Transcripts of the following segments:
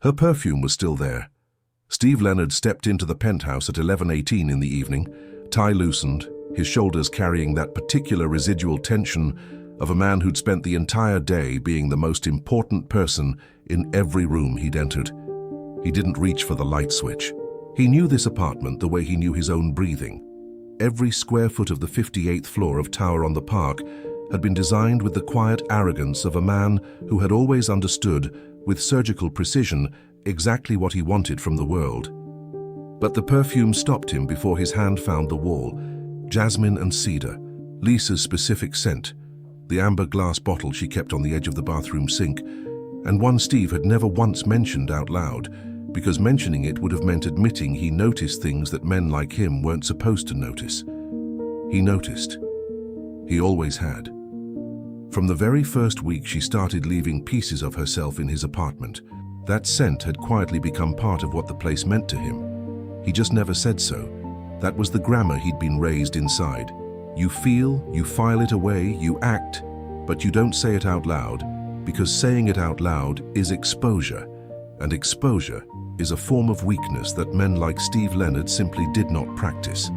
Her perfume was still there. Steve Leonard stepped into the penthouse at 11:18 in the evening, tie loosened, his shoulders carrying that particular residual tension of a man who'd spent the entire day being the most important person in every room he'd entered. He didn't reach for the light switch. He knew this apartment the way he knew his own breathing. Every square foot of the 58th floor of Tower on the Park had been designed with the quiet arrogance of a man who had always understood, with surgical precision, exactly what he wanted from the world. But the perfume stopped him before his hand found the wall. Jasmine and cedar, Lisa's specific scent, the amber glass bottle she kept on the edge of the bathroom sink, and one Steve had never once mentioned out loud, because mentioning it would have meant admitting he noticed things that men like him weren't supposed to notice. He noticed. He always had. From the very first week she started leaving pieces of herself in his apartment, that scent had quietly become part of what the place meant to him. He just never said so. That was the grammar he'd been raised inside. You feel, you file it away, you act, but you don't say it out loud, because saying it out loud is exposure, and exposure is a form of weakness that men like Steve Leonard simply did not practice.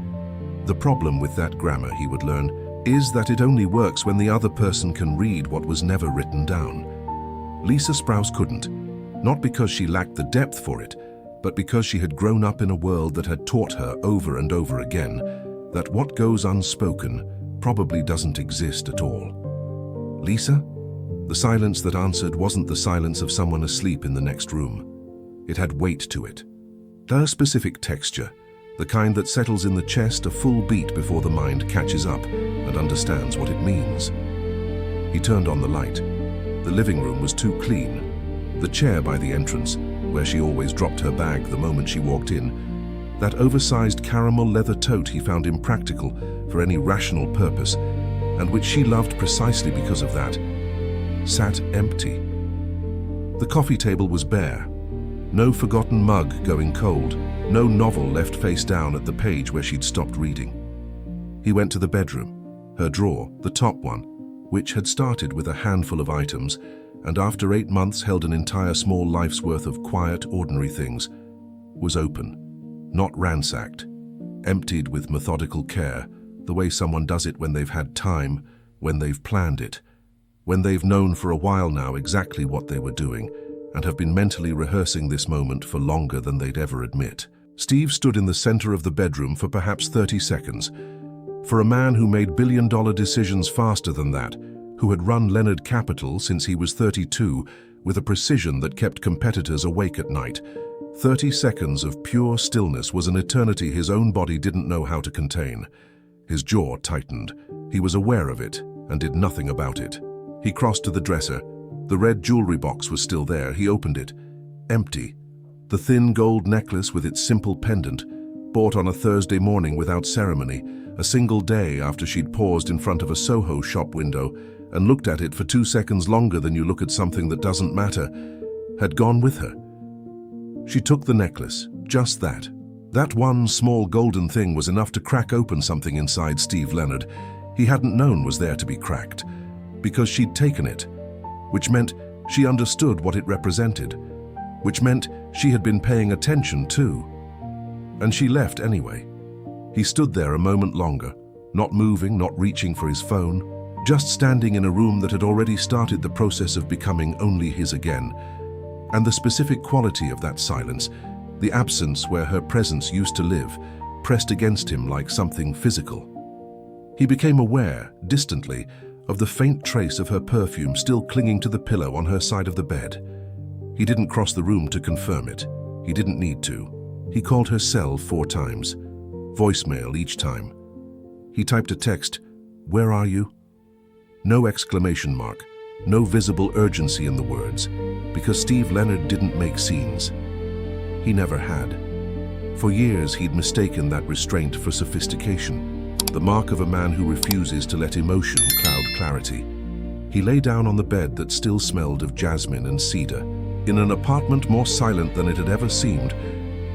The problem with that grammar, he would learn, is that it only works when the other person can read what was never written down. Lisa Sprouse couldn't, not because she lacked the depth for it, but because she had grown up in a world that had taught her over and over again that what goes unspoken probably doesn't exist at all. Lisa? The silence that answered wasn't the silence of someone asleep in the next room. It had weight to it. Her specific texture, the kind that settles in the chest a full beat before the mind catches up and understands what it means. He turned on the light. The living room was too clean. The chair by the entrance, where she always dropped her bag the moment she walked in, that oversized caramel leather tote he found impractical for any rational purpose, and which she loved precisely because of that, sat empty. The coffee table was bare. No forgotten mug going cold, no novel left face down at the page where she'd stopped reading. He went to the bedroom. Her drawer, the top one, which had started with a handful of items, and after 8 months held an entire small life's worth of quiet, ordinary things, was open, not ransacked, emptied with methodical care, the way someone does it when they've had time, when they've planned it, when they've known for a while now exactly what they were doing, and have been mentally rehearsing this moment for longer than they'd ever admit. Steve stood in the center of the bedroom for perhaps 30 seconds. For a man who made billion-dollar decisions faster than that, who had run Leonard Capital since he was 32 with a precision that kept competitors awake at night, 30 seconds of pure stillness was an eternity his own body didn't know how to contain. His jaw tightened. He was aware of it and did nothing about it. He crossed to the dresser. The red jewelry box was still there. He opened it. Empty. The thin gold necklace with its simple pendant, bought on a Thursday morning without ceremony, a single day after she'd paused in front of a SoHo shop window and looked at it for 2 seconds longer than you look at something that doesn't matter, had gone with her. She took the necklace, just that. That one small golden thing was enough to crack open something inside Steve Leonard he hadn't known was there to be cracked, because she'd taken it, which meant she understood what it represented, which meant she had been paying attention too. And she left anyway. He stood there a moment longer, not moving, not reaching for his phone, just standing in a room that had already started the process of becoming only his again. And the specific quality of that silence, the absence where her presence used to live, pressed against him like something physical. He became aware, distantly, of the faint trace of her perfume still clinging to the pillow on her side of the bed. He didn't cross the room to confirm it. He didn't need to. He called her cell 4 times, voicemail each time. He typed a text, "Where are you?" No exclamation mark, no visible urgency in the words, because Steve Leonard didn't make scenes. He never had. For years he'd mistaken that restraint for sophistication, the mark of a man who refuses to let emotion cloud clarity. He lay down on the bed that still smelled of jasmine and cedar, in an apartment more silent than it had ever seemed,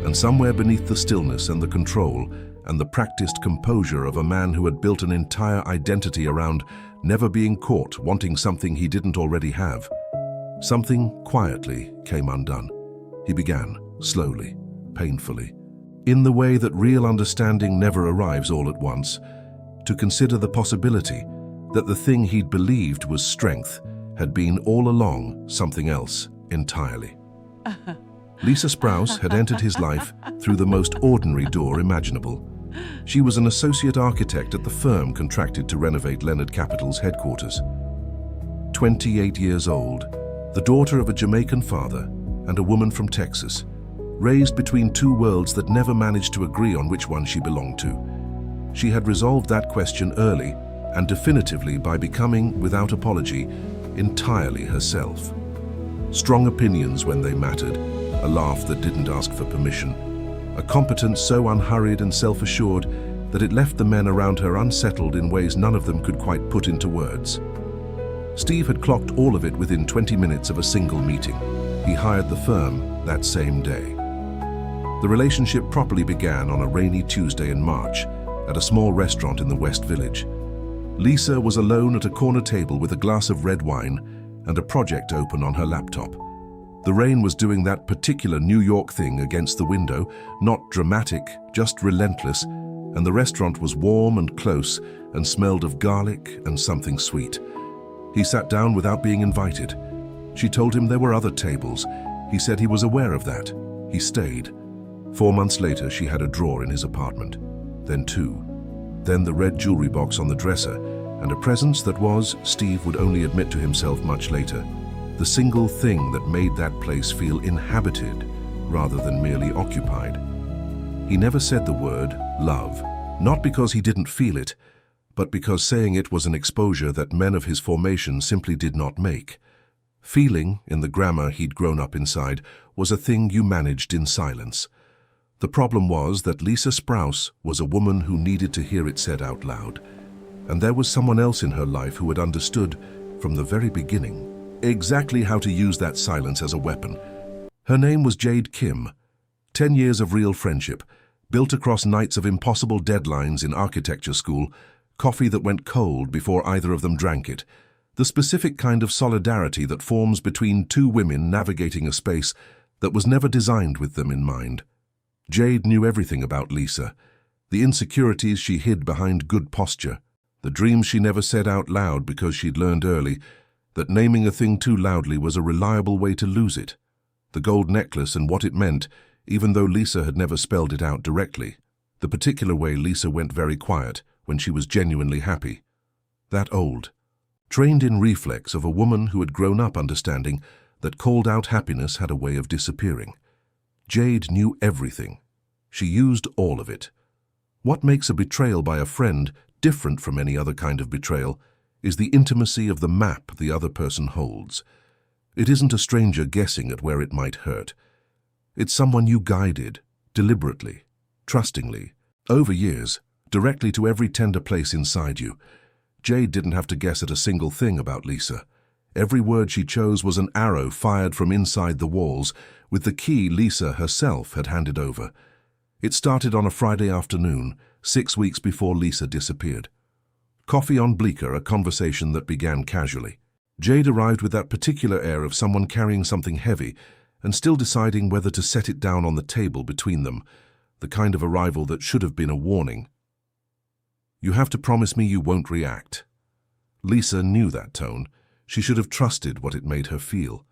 and somewhere beneath the stillness and the control and the practiced composure of a man who had built an entire identity around never being caught wanting something he didn't already have, something quietly came undone. He began, slowly, painfully, in the way that real understanding never arrives all at once, to consider the possibility that the thing he'd believed was strength had been all along something else entirely. Lisa Sprouse had entered his life through the most ordinary door imaginable. She was an associate architect at the firm contracted to renovate Leonard Capital's headquarters. 28 years old, the daughter of a Jamaican father and a woman from Texas, raised between two worlds that never managed to agree on which one she belonged to. She had resolved that question early and definitively by becoming, without apology, entirely herself. Strong opinions when they mattered, a laugh that didn't ask for permission, a competence so unhurried and self-assured that it left the men around her unsettled in ways none of them could quite put into words. Steve had clocked all of it within 20 minutes of a single meeting. He hired the firm that same day. The relationship properly began on a rainy Tuesday in March at a small restaurant in the West Village. Lisa was alone at a corner table with a glass of red wine and a project open on her laptop. The rain was doing that particular New York thing against the window, not dramatic, just relentless, and the restaurant was warm and close and smelled of garlic and something sweet. He sat down without being invited. She told him there were other tables. He said he was aware of that. He stayed. 4 months later, she had a drawer in his apartment. Then 2. Then the red jewelry box on the dresser, and a presence that was, Steve would only admit to himself much later, the single thing that made that place feel inhabited rather than merely occupied. He never said the word love, not because he didn't feel it, but because saying it was an exposure that men of his formation simply did not make. Feeling, in the grammar he'd grown up inside, was a thing you managed in silence. The problem was that Lisa Sprouse was a woman who needed to hear it said out loud, and there was someone else in her life who had understood from the very beginning exactly how to use that silence as a weapon. Her name was Jade Kim. 10 years of real friendship, built across nights of impossible deadlines in architecture school, coffee that went cold before either of them drank it, the specific kind of solidarity that forms between two women navigating a space that was never designed with them in mind. Jade knew everything about Lisa, the insecurities she hid behind good posture, the dreams she never said out loud because she'd learned early that naming a thing too loudly was a reliable way to lose it, the gold necklace and what it meant, even though Lisa had never spelled it out directly, the particular way Lisa went very quiet when she was genuinely happy. That old, trained in reflex of a woman who had grown up understanding that called out happiness had a way of disappearing. Jade knew everything. She used all of it. What makes a betrayal by a friend different from any other kind of betrayal is the intimacy of the map the other person holds. It isn't a stranger guessing at where it might hurt. It's someone you guided, deliberately, trustingly, over years, directly to every tender place inside you. Jade didn't have to guess at a single thing about Lisa. Every word she chose was an arrow fired from inside the walls, with the key Lisa herself had handed over. It started on a Friday afternoon, 6 weeks before Lisa disappeared. Coffee on Bleecker, a conversation that began casually. Jade arrived with that particular air of someone carrying something heavy and still deciding whether to set it down on the table between them, the kind of arrival that should have been a warning. "You have to promise me you won't react." Lisa knew that tone. She should have trusted what it made her feel.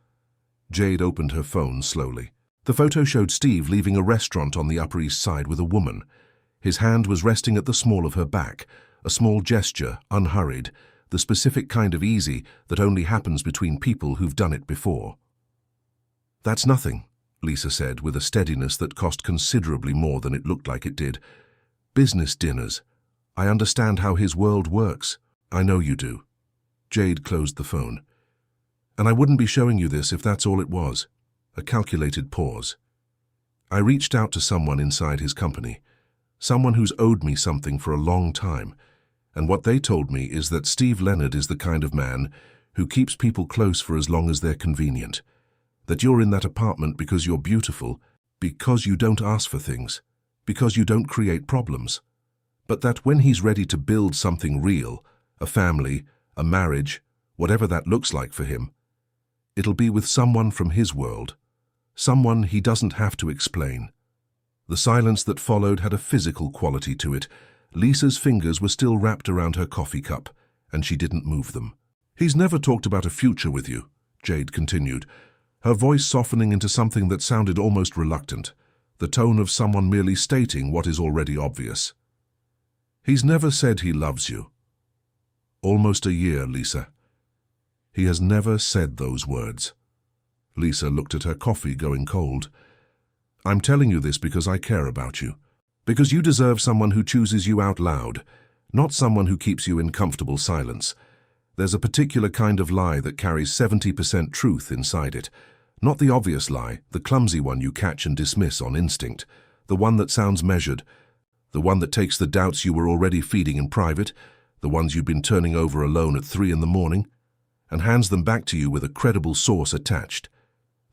Jade opened her phone slowly. The photo showed Steve leaving a restaurant on the Upper East Side with a woman. His hand was resting at the small of her back, a small gesture, unhurried, the specific kind of easy that only happens between people who've done it before. "That's nothing," Lisa said with a steadiness that cost considerably more than it looked like it did. "Business dinners. I understand how his world works. I know you do." Jade closed the phone. "And I wouldn't be showing you this if that's all it was." A calculated pause. "I reached out to someone inside his company, someone who's owed me something for a long time, and what they told me is that Steve Leonard is the kind of man who keeps people close for as long as they're convenient, that you're in that apartment because you're beautiful, because you don't ask for things, because you don't create problems, but that when he's ready to build something real, a family, a marriage, whatever that looks like for him, it'll be with someone from his world, Someone he doesn't have to explain. The silence that followed had a physical quality to it. Lisa's fingers were still wrapped around her coffee cup, and she didn't move them. "He's never talked about a future with you," Jade continued, her voice softening into something that sounded almost reluctant, the tone of someone merely stating what is already obvious. "He's never said he loves you." "Almost a year, Lisa. He has never said those words." Lisa looked at her coffee going cold. "I'm telling you this because I care about you. Because you deserve someone who chooses you out loud, not someone who keeps you in comfortable silence. There's a particular kind of lie that carries 70% truth inside it. Not the obvious lie, the clumsy one you catch and dismiss on instinct. The one that sounds measured. The one that takes the doubts you were already feeding in private, the ones you've been turning over alone at 3 a.m, and hands them back to you with a credible source attached.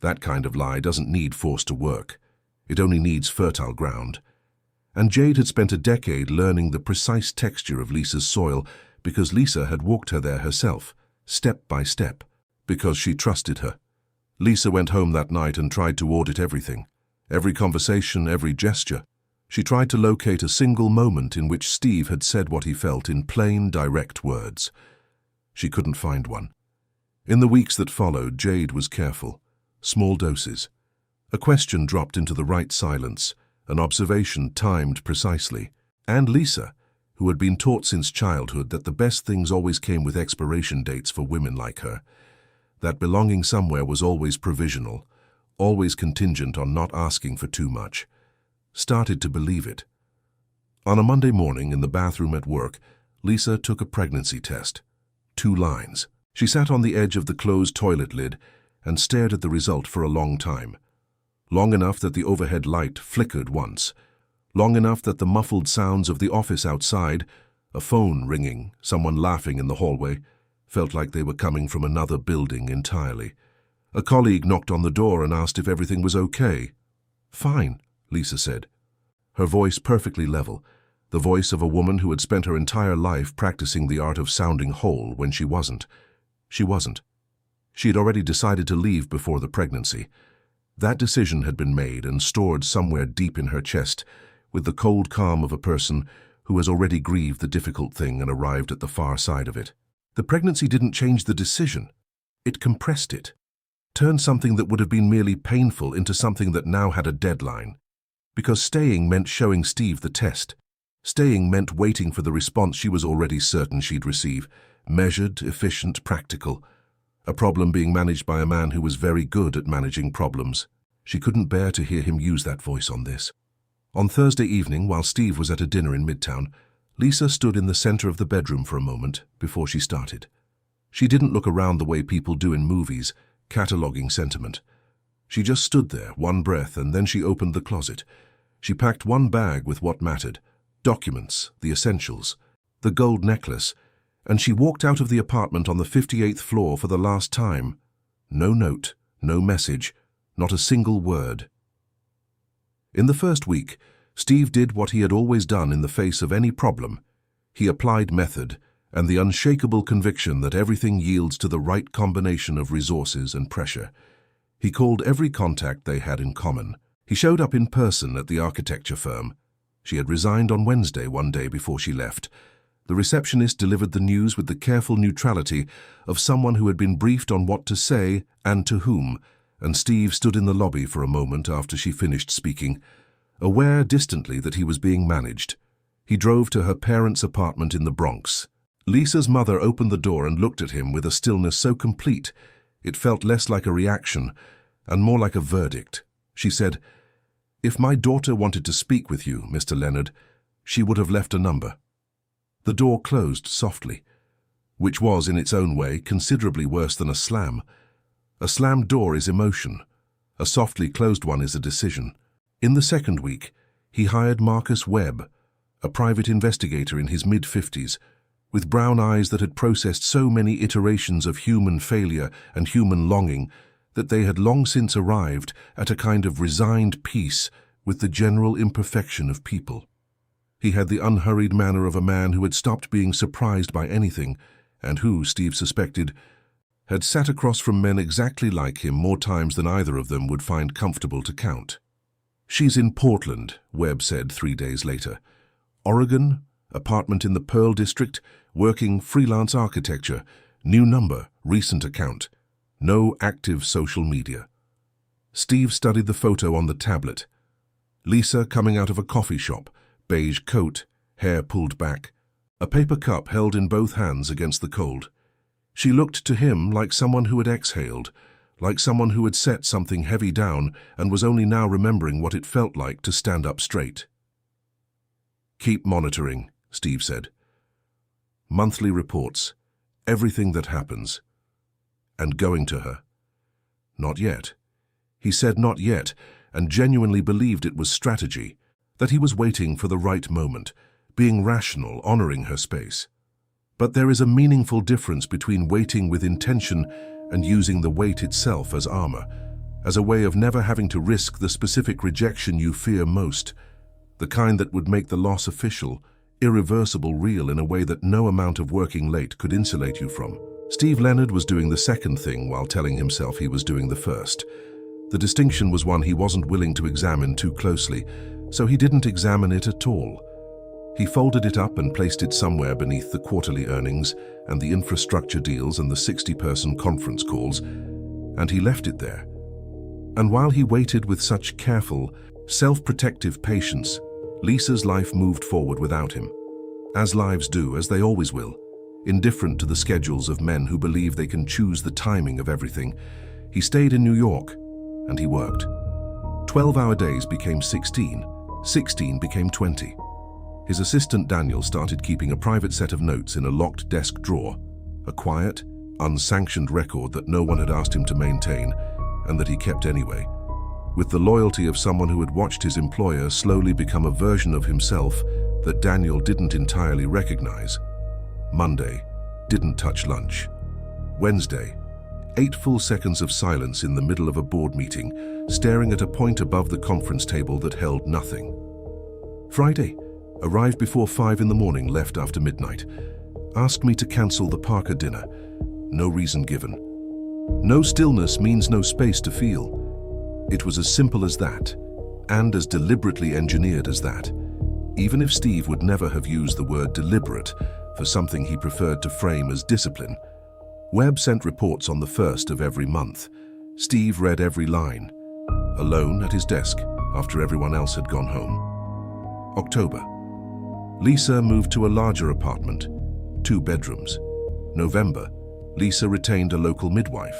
That kind of lie doesn't need force to work. It only needs fertile ground. And Jade had spent a decade learning the precise texture of Lisa's soil because Lisa had walked her there herself, step by step, because she trusted her. Lisa went home that night and tried to audit everything. Every conversation, every gesture. She tried to locate a single moment in which Steve had said what he felt in plain, direct words. She couldn't find one. In the weeks that followed, Jade was careful. Small doses. A question dropped into the right silence, an observation timed precisely. And Lisa, who had been taught since childhood that the best things always came with expiration dates for women like her, that belonging somewhere was always provisional, always contingent on not asking for too much, started to believe it. On a Monday morning in the bathroom at work, Lisa took a pregnancy test. 2 lines. She sat on the edge of the closed toilet lid and stared at the result for a long time. Long enough that the overhead light flickered once. Long enough that the muffled sounds of the office outside, a phone ringing, someone laughing in the hallway, felt like they were coming from another building entirely. A colleague knocked on the door and asked if everything was okay. "Fine," Lisa said. Her voice perfectly level, the voice of a woman who had spent her entire life practicing the art of sounding whole when she wasn't. She wasn't. She had already decided to leave before the pregnancy. That decision had been made and stored somewhere deep in her chest, with the cold calm of a person who has already grieved the difficult thing and arrived at the far side of it. The pregnancy didn't change the decision. It compressed it, turned something that would have been merely painful into something that now had a deadline. Because staying meant showing Steve the test. Staying meant waiting for the response she was already certain she'd receive. Measured, efficient, practical. A problem being managed by a man who was very good at managing problems. She couldn't bear to hear him use that voice on this. On Thursday evening, while Steve was at a dinner in Midtown, Lisa stood in the center of the bedroom for a moment before she started. She didn't look around the way people do in movies, cataloging sentiment. She just stood there, one breath, and then she opened the closet. She packed one bag with what mattered, documents, the essentials, the gold necklace, and she walked out of the apartment on the 58th floor for the last time. No note, no message, not a single word. In the first week, Steve did what he had always done in the face of any problem. He applied method and the unshakable conviction that everything yields to the right combination of resources and pressure. He called every contact they had in common. He showed up in person at the architecture firm. She had resigned on Wednesday, one day before she left. The receptionist delivered the news with the careful neutrality of someone who had been briefed on what to say and to whom, and Steve stood in the lobby for a moment after she finished speaking, aware distantly that he was being managed. He drove to her parents' apartment in the Bronx. Lisa's mother opened the door and looked at him with a stillness so complete it felt less like a reaction and more like a verdict. She said, "If my daughter wanted to speak with you, Mr. Leonard, she would have left a number." The door closed softly, which was, in its own way, considerably worse than a slam. A slammed door is emotion. A softly closed one is a decision. In the second week, he hired Marcus Webb, a private investigator in his mid-50s, with brown eyes that had processed so many iterations of human failure and human longing that they had long since arrived at a kind of resigned peace with the general imperfection of people. He had the unhurried manner of a man who had stopped being surprised by anything and who, Steve suspected, had sat across from men exactly like him more times than either of them would find comfortable to count. "She's in Portland," Webb said 3 days later. "Oregon, apartment in the Pearl District, working freelance architecture, new number, recent account, no active social media." Steve studied the photo on the tablet. Lisa coming out of a coffee shop, beige coat, hair pulled back, a paper cup held in both hands against the cold. She looked to him like someone who had exhaled, like someone who had set something heavy down and was only now remembering what it felt like to stand up straight. "Keep monitoring," Steve said. "Monthly reports, everything that happens." And going to her. Not yet. He said not yet, and genuinely believed it was strategy, that he was waiting for the right moment, being rational, honoring her space. But there is a meaningful difference between waiting with intention and using the wait itself as armor, as a way of never having to risk the specific rejection you fear most, the kind that would make the loss official, irreversible, real in a way that no amount of working late could insulate you from. Steve Leonard was doing the second thing while telling himself he was doing the first. The distinction was one he wasn't willing to examine too closely, so he didn't examine it at all. He folded it up and placed it somewhere beneath the quarterly earnings and the infrastructure deals and the 60-person conference calls, and he left it there. And while he waited with such careful, self-protective patience, Lisa's life moved forward without him. As lives do, as they always will, indifferent to the schedules of men who believe they can choose the timing of everything. He stayed in New York, and he worked. 12-hour days became 16, 16 became 20. His assistant Daniel started keeping a private set of notes in a locked desk drawer, a quiet, unsanctioned record that no one had asked him to maintain, and that he kept anyway, with the loyalty of someone who had watched his employer slowly become a version of himself that Daniel didn't entirely recognize. Monday, didn't touch lunch. Wednesday, 8 full seconds of silence in the middle of a board meeting, staring at a point above the conference table that held nothing. Friday, arrived before 5 in the morning, left after midnight. Asked me to cancel the Parker dinner. No reason given. No stillness means no space to feel. It was as simple as that, and as deliberately engineered as that. Even if Steve would never have used the word deliberate for something he preferred to frame as discipline. Webb sent reports on the 1st of every month. Steve read every line, alone at his desk after everyone else had gone home. October. Lisa moved to a larger apartment, 2 bedrooms. November, Lisa retained a local midwife.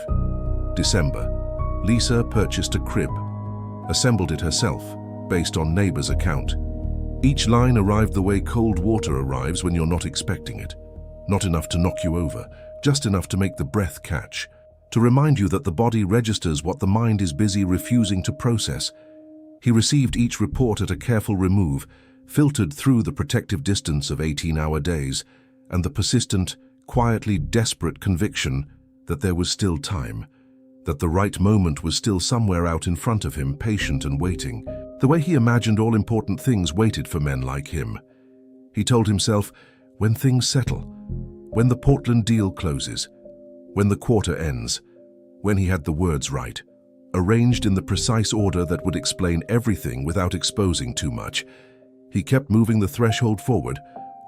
December, Lisa purchased a crib, assembled it herself, based on neighbor's account. Each line arrived the way cold water arrives when you're not expecting it. Not enough to knock you over, just enough to make the breath catch, to remind you that the body registers what the mind is busy refusing to process. He received each report at a careful remove, filtered through the protective distance of 18-hour days, and the persistent, quietly desperate conviction that there was still time, that the right moment was still somewhere out in front of him, patient and waiting, the way he imagined all important things waited for men like him. He told himself, when things settle, when the Portland deal closes, when the quarter ends, when he had the words right, arranged in the precise order that would explain everything without exposing too much, he kept moving the threshold forward,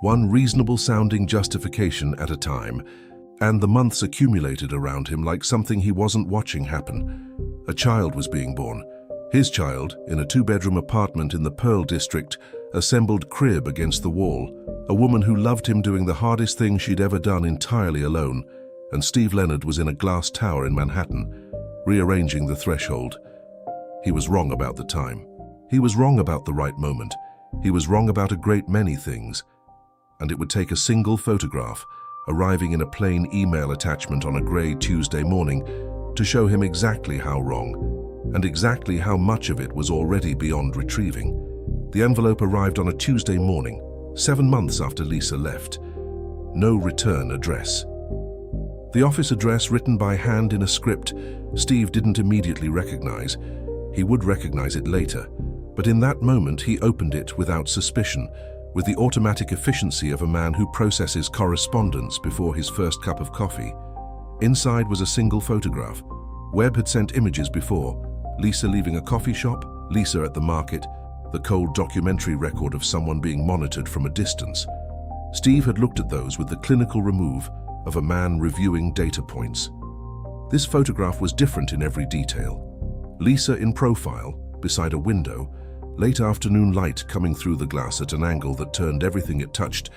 one reasonable-sounding justification at a time, and the months accumulated around him like something he wasn't watching happen. A child was being born. His child, in a 2-bedroom apartment in the Pearl District, assembled crib against the wall, a woman who loved him doing the hardest thing she'd ever done entirely alone, and Steve Leonard was in a glass tower in Manhattan, rearranging the threshold. He was wrong about the time. He was wrong about the right moment. He was wrong about a great many things. And it would take a single photograph, arriving in a plain email attachment on a grey Tuesday morning, to show him exactly how wrong, and exactly how much of it was already beyond retrieving. The envelope arrived on a Tuesday morning, 7 months after Lisa left. No return address. The office address, written by hand in a script, Steve didn't immediately recognize. He would recognize it later, but in that moment he opened it without suspicion, with the automatic efficiency of a man who processes correspondence before his first cup of coffee. Inside was a single photograph. Webb had sent images before. Lisa leaving a coffee shop, Lisa at the market, the cold documentary record of someone being monitored from a distance. Steve had looked at those with the clinical remove of a man reviewing data points. This photograph was different in every detail. Lisa in profile, beside a window, late afternoon light coming through the glass at an angle that turned everything it touched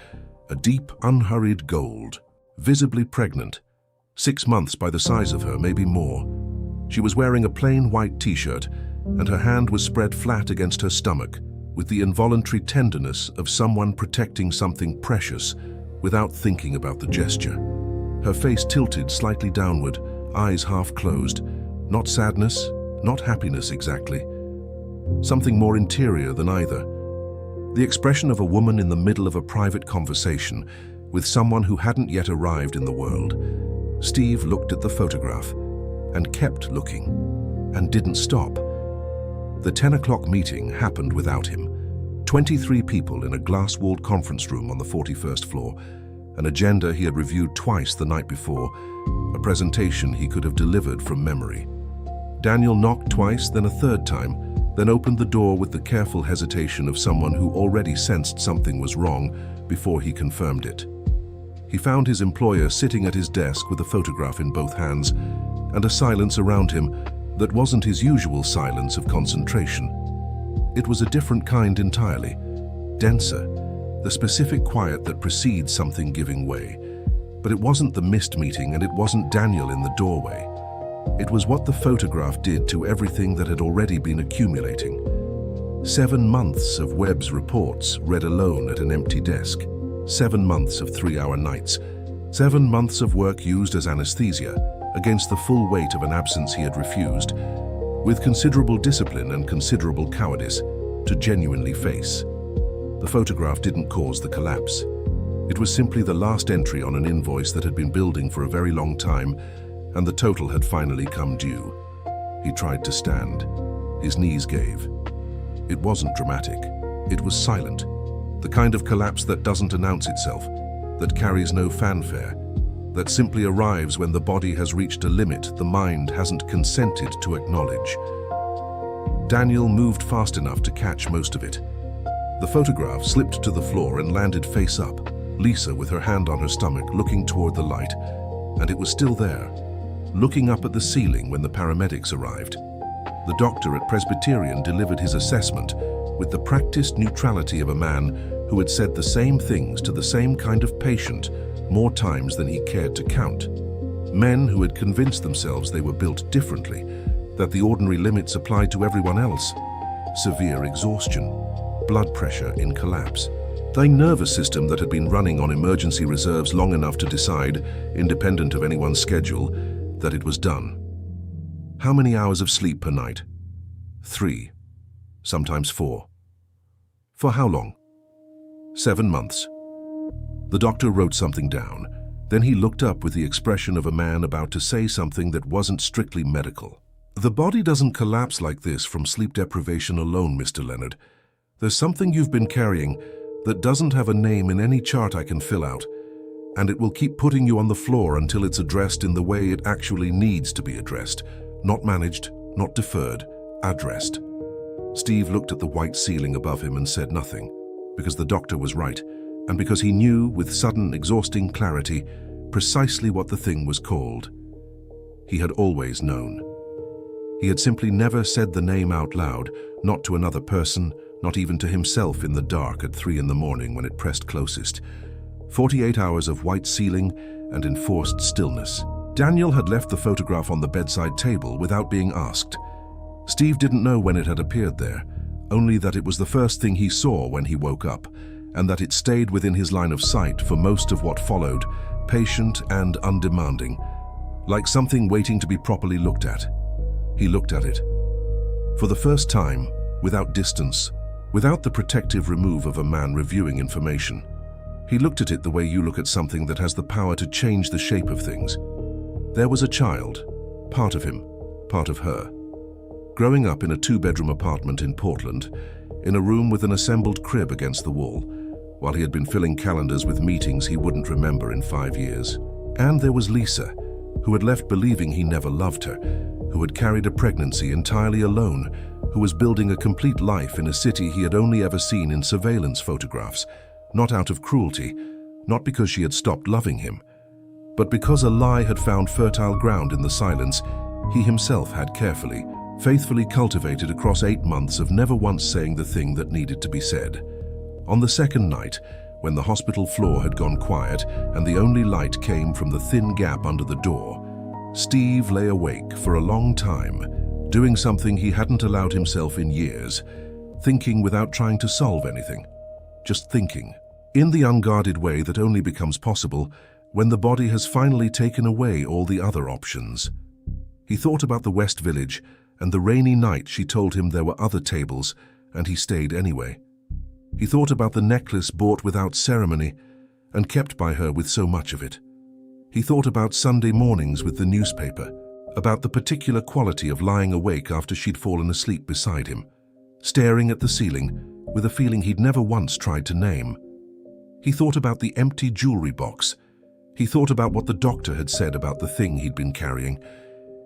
a deep, unhurried gold, visibly pregnant. 6 months by the size of her, maybe more. She was wearing a plain white t-shirt, and her hand was spread flat against her stomach, with the involuntary tenderness of someone protecting something precious without thinking about the gesture. Her face tilted slightly downward, eyes half closed. Not sadness, not happiness exactly. Something more interior than either. The expression of a woman in the middle of a private conversation with someone who hadn't yet arrived in the world. Steve looked at the photograph and kept looking and didn't stop. The 10 o'clock meeting happened without him. 23 people in a glass-walled conference room on the 41st floor, an agenda he had reviewed twice the night before, a presentation he could have delivered from memory. Daniel knocked twice, then a third time, then opened the door with the careful hesitation of someone who already sensed something was wrong before he confirmed it. He found his employer sitting at his desk with a photograph in both hands and a silence around him that wasn't his usual silence of concentration. It was a different kind entirely, denser, the specific quiet that precedes something giving way. But it wasn't the missed meeting and it wasn't Daniel in the doorway. It was what the photograph did to everything that had already been accumulating. 7 months of Webb's reports read alone at an empty desk. 7 months of 3-hour nights. 7 months of work used as anesthesia against the full weight of an absence he had refused, with considerable discipline and considerable cowardice, to genuinely face. The photograph didn't cause the collapse. It was simply the last entry on an invoice that had been building for a very long time, and the total had finally come due. He tried to stand. His knees gave. It wasn't dramatic. It was silent. The kind of collapse that doesn't announce itself, that carries no fanfare, that simply arrives when the body has reached a limit the mind hasn't consented to acknowledge. Daniel moved fast enough to catch most of it. The photograph slipped to the floor and landed face up, Lisa with her hand on her stomach looking toward the light, and it was still there, looking up at the ceiling when the paramedics arrived. The doctor at Presbyterian delivered his assessment with the practiced neutrality of a man who had said the same things to the same kind of patient more times than he cared to count. Men who had convinced themselves they were built differently, that the ordinary limits applied to everyone else. Severe exhaustion, blood pressure in collapse. The nervous system that had been running on emergency reserves long enough to decide, independent of anyone's schedule, that it was done. How many hours of sleep per night? 3, sometimes 4. For how long? 7 months. The doctor wrote something down. Then he looked up with the expression of a man about to say something that wasn't strictly medical. The body doesn't collapse like this from sleep deprivation alone, Mr. Leonard. There's something you've been carrying that doesn't have a name in any chart I can fill out, and it will keep putting you on the floor until it's addressed in the way it actually needs to be addressed. Not managed, not deferred, addressed. Steve looked at the white ceiling above him and said nothing, because the doctor was right, and because he knew with sudden, exhausting clarity precisely what the thing was called. He had always known. He had simply never said the name out loud, not to another person, not even to himself in the dark at 3 in the morning when it pressed closest. 48 hours of white ceiling and enforced stillness. Daniel had left the photograph on the bedside table without being asked. Steve didn't know when it had appeared there, only that it was the first thing he saw when he woke up, and that it stayed within his line of sight for most of what followed, patient and undemanding, like something waiting to be properly looked at. He looked at it. For the first time, without distance, without the protective remove of a man reviewing information. He looked at it the way you look at something that has the power to change the shape of things. There was a child, part of him, part of her, growing up in a 2-bedroom apartment in Portland, in a room with an assembled crib against the wall, while he had been filling calendars with meetings he wouldn't remember in 5 years. And there was Lisa, who had left believing he never loved her, who had carried a pregnancy entirely alone, who was building a complete life in a city he had only ever seen in surveillance photographs, not out of cruelty, not because she had stopped loving him, but because a lie had found fertile ground in the silence he himself had carefully, faithfully cultivated across 8 months of never once saying the thing that needed to be said. On the second night, when the hospital floor had gone quiet and the only light came from the thin gap under the door, Steve lay awake for a long time, doing something he hadn't allowed himself in years, thinking without trying to solve anything, just thinking, in the unguarded way that only becomes possible when the body has finally taken away all the other options. He thought about the West Village and the rainy night she told him there were other tables, and he stayed anyway. He thought about the necklace bought without ceremony and kept by her with so much of it. He thought about Sunday mornings with the newspaper, about the particular quality of lying awake after she'd fallen asleep beside him, staring at the ceiling with a feeling he'd never once tried to name. He thought about the empty jewelry box. He thought about what the doctor had said about the thing he'd been carrying.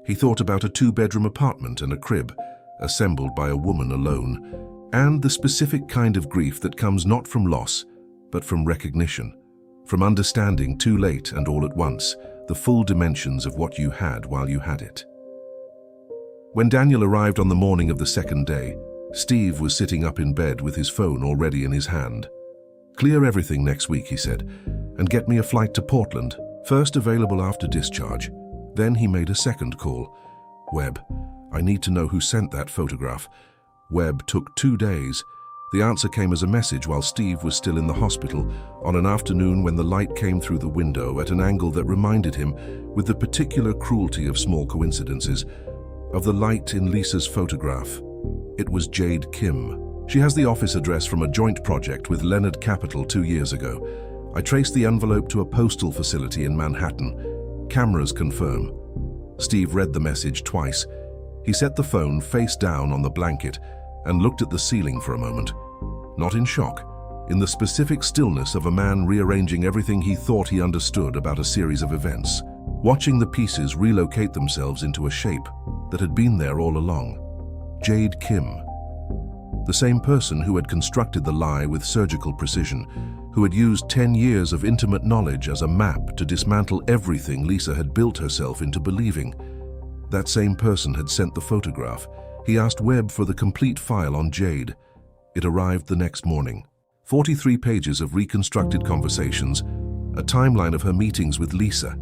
He thought about a 2-bedroom apartment and a crib, assembled by a woman alone, and the specific kind of grief that comes not from loss, but from recognition, from understanding too late and all at once the full dimensions of what you had while you had it. When Daniel arrived on the morning of the second day, Steve was sitting up in bed with his phone already in his hand. "Clear everything next week," he said, "and get me a flight to Portland, first available after discharge." Then he made a second call. "Webb, I need to know who sent that photograph." Webb took 2 days. The answer came as a message while Steve was still in the hospital on an afternoon when the light came through the window at an angle that reminded him, with the particular cruelty of small coincidences, of the light in Lisa's photograph. It was Jade Kim. She has the office address from a joint project with Leonard Capital 2 years ago. I traced the envelope to a postal facility in Manhattan. Cameras confirm. Steve read the message twice. He set the phone face down on the blanket and looked at the ceiling for a moment. Not in shock, in the specific stillness of a man rearranging everything he thought he understood about a series of events, watching the pieces relocate themselves into a shape that had been there all along. Jade Kim. The same person who had constructed the lie with surgical precision, who had used 10 years of intimate knowledge as a map to dismantle everything Lisa had built herself into believing. That same person had sent the photograph. He asked Webb for the complete file on Jade. It arrived the next morning. 43 pages of reconstructed conversations, a timeline of her meetings with Lisa,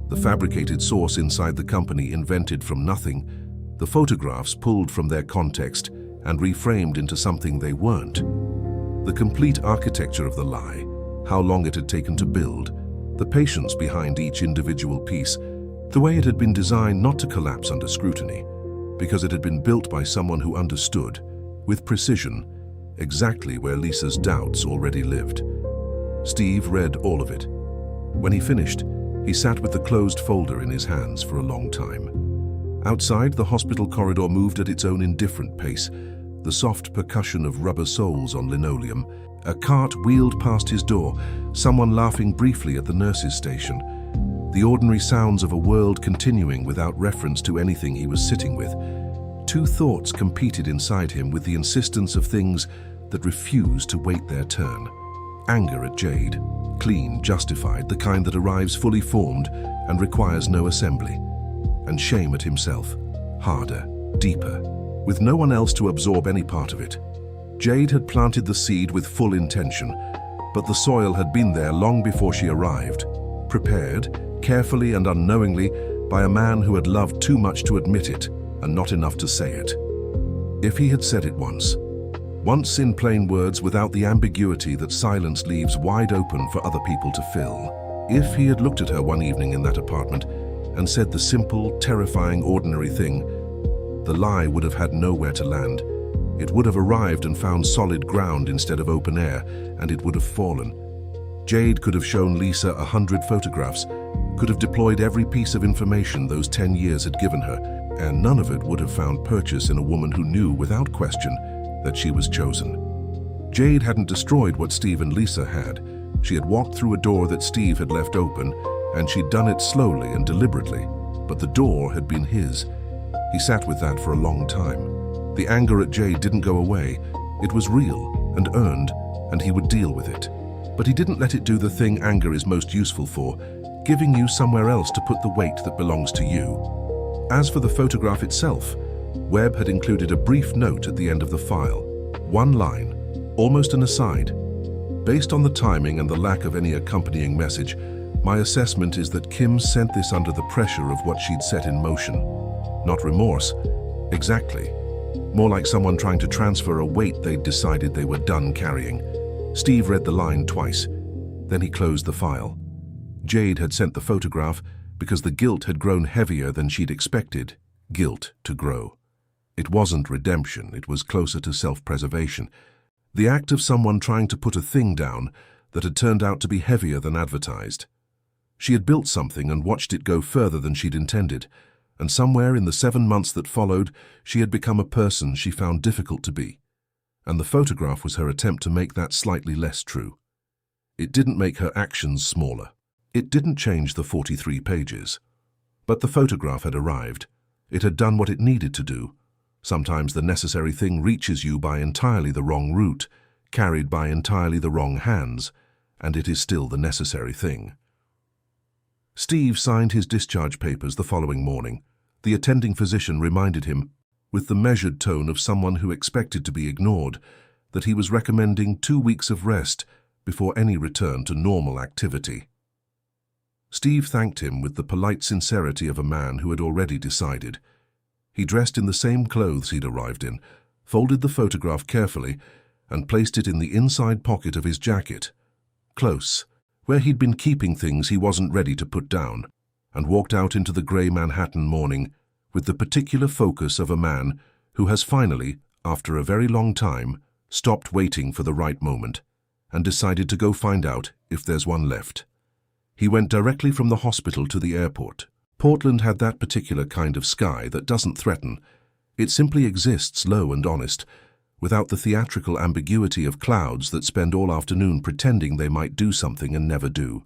the fabricated source inside the company invented from nothing, the photographs pulled from their context and reframed into something they weren't. The complete architecture of the lie, how long it had taken to build, the patience behind each individual piece, the way it had been designed not to collapse under scrutiny, because it had been built by someone who understood, with precision, exactly where Lisa's doubts already lived. Steve read all of it. When he finished, he sat with the closed folder in his hands for a long time. Outside, the hospital corridor moved at its own indifferent pace, the soft percussion of rubber soles on linoleum. A cart wheeled past his door, someone laughing briefly at the nurse's station. The ordinary sounds of a world continuing without reference to anything he was sitting with. 2 thoughts competed inside him with the insistence of things that refused to wait their turn. Anger at Jade, clean, justified, the kind that arrives fully formed and requires no assembly. And shame at himself, harder, deeper, with no one else to absorb any part of it. Jade had planted the seed with full intention, but the soil had been there long before she arrived, prepared, carefully and unknowingly, by a man who had loved too much to admit it and not enough to say it. If he had said it once in plain words without the ambiguity that silence leaves wide open for other people to fill, if he had looked at her one evening in that apartment and said the simple, terrifying, ordinary thing, the lie would have had nowhere to land. It would have arrived and found solid ground instead of open air, and it would have fallen. Jade could have shown Lisa 100 photographs, could have deployed every piece of information those 10 years had given her, and none of it would have found purchase in a woman who knew without question that she was chosen. Jade hadn't destroyed what Steve and Lisa had. She had walked through a door that Steve had left open, and she'd done it slowly and deliberately, but the door had been his. He sat with that for a long time. The anger at Jade didn't go away. It was real and earned, and he would deal with it. But he didn't let it do the thing anger is most useful for, giving you somewhere else to put the weight that belongs to you. As for the photograph itself, Webb had included a brief note at the end of the file. One line, almost an aside. Based on the timing and the lack of any accompanying message, my assessment is that Kim sent this under the pressure of what she'd set in motion. Not remorse, exactly. More like someone trying to transfer a weight they'd decided they were done carrying. Steve read the line twice. Then he closed the file. Jade had sent the photograph because the guilt had grown heavier than she'd expected guilt to grow. It wasn't redemption, it was closer to self-preservation. The act of someone trying to put a thing down that had turned out to be heavier than advertised. She had built something and watched it go further than she'd intended, and somewhere in the 7 months that followed, she had become a person she found difficult to be. And the photograph was her attempt to make that slightly less true. It didn't make her actions smaller. It didn't change the 43 pages. But the photograph had arrived. It had done what it needed to do. Sometimes the necessary thing reaches you by entirely the wrong route, carried by entirely the wrong hands, and it is still the necessary thing. Steve signed his discharge papers the following morning. The attending physician reminded him, with the measured tone of someone who expected to be ignored, that he was recommending 2 weeks of rest before any return to normal activity. Steve thanked him with the polite sincerity of a man who had already decided. He dressed in the same clothes he'd arrived in, folded the photograph carefully, and placed it in the inside pocket of his jacket, close, where he'd been keeping things he wasn't ready to put down, and walked out into the grey Manhattan morning with the particular focus of a man who has finally, after a very long time, stopped waiting for the right moment and decided to go find out if there's one left. He went directly from the hospital to the airport. Portland had that particular kind of sky that doesn't threaten. It simply exists low and honest, without the theatrical ambiguity of clouds that spend all afternoon pretending they might do something and never do.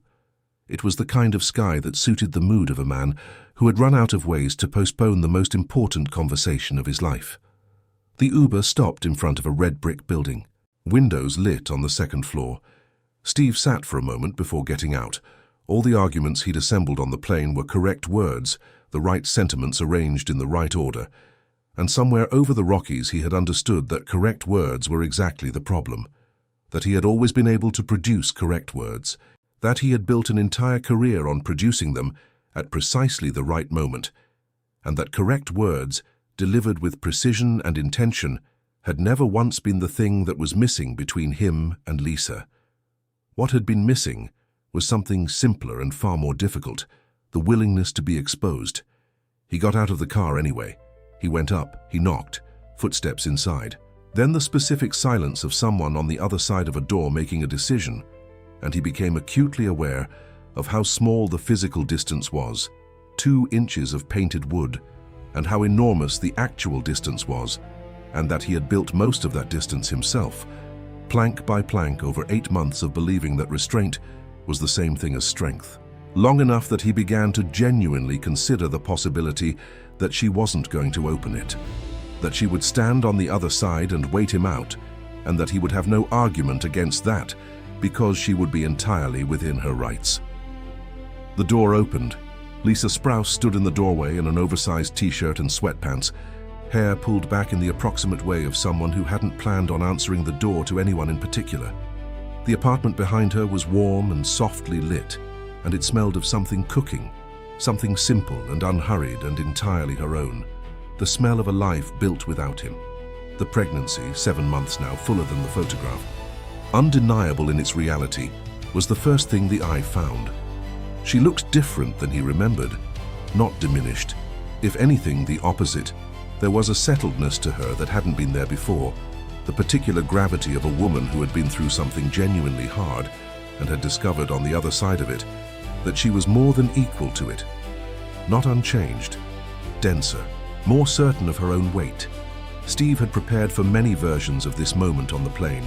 It was the kind of sky that suited the mood of a man who had run out of ways to postpone the most important conversation of his life. The Uber stopped in front of a red brick building, windows lit on the second floor. Steve sat for a moment before getting out. All the arguments he'd assembled on the plane were correct words, the right sentiments arranged in the right order, and somewhere over the Rockies he had understood that correct words were exactly the problem, that he had always been able to produce correct words, that he had built an entire career on producing them at precisely the right moment, and that correct words, delivered with precision and intention, had never once been the thing that was missing between him and Lisa. What had been missing was something simpler and far more difficult, the willingness to be exposed. He got out of the car anyway. He went up, he knocked, footsteps inside. Then the specific silence of someone on the other side of a door making a decision, and he became acutely aware of how small the physical distance was, 2 inches of painted wood, and how enormous the actual distance was, and that he had built most of that distance himself, plank by plank over 8 months of believing that restraint was the same thing as strength. Long enough that he began to genuinely consider the possibility that she wasn't going to open it, that she would stand on the other side and wait him out, and that he would have no argument against that because she would be entirely within her rights. The door opened. Lisa Sprouse stood in the doorway in an oversized t-shirt and sweatpants, hair pulled back in the approximate way of someone who hadn't planned on answering the door to anyone in particular. The apartment behind her was warm and softly lit, and it smelled of something cooking, something simple and unhurried and entirely her own, the smell of a life built without him. The pregnancy, 7 months now, fuller than the photograph, undeniable in its reality, was the first thing the eye found. She looked different than he remembered, not diminished. If anything, the opposite. There was a settledness to her that hadn't been there before, the particular gravity of a woman who had been through something genuinely hard and had discovered on the other side of it that she was more than equal to it. Not unchanged, denser, more certain of her own weight. Steve had prepared for many versions of this moment on the plane.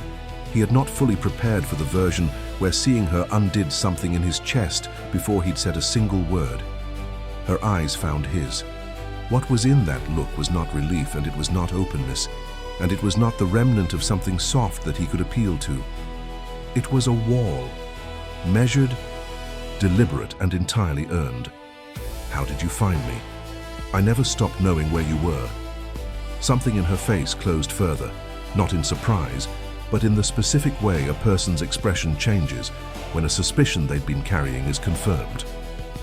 He had not fully prepared for the version where seeing her undid something in his chest before he'd said a single word. Her eyes found his. What was in that look was not relief, and it was not openness, and it was not the remnant of something soft that he could appeal to. It was a wall, measured, deliberate, and entirely earned. How did you find me? I never stopped knowing where you were. Something in her face closed further, not in surprise, but in the specific way a person's expression changes when a suspicion they'd been carrying is confirmed.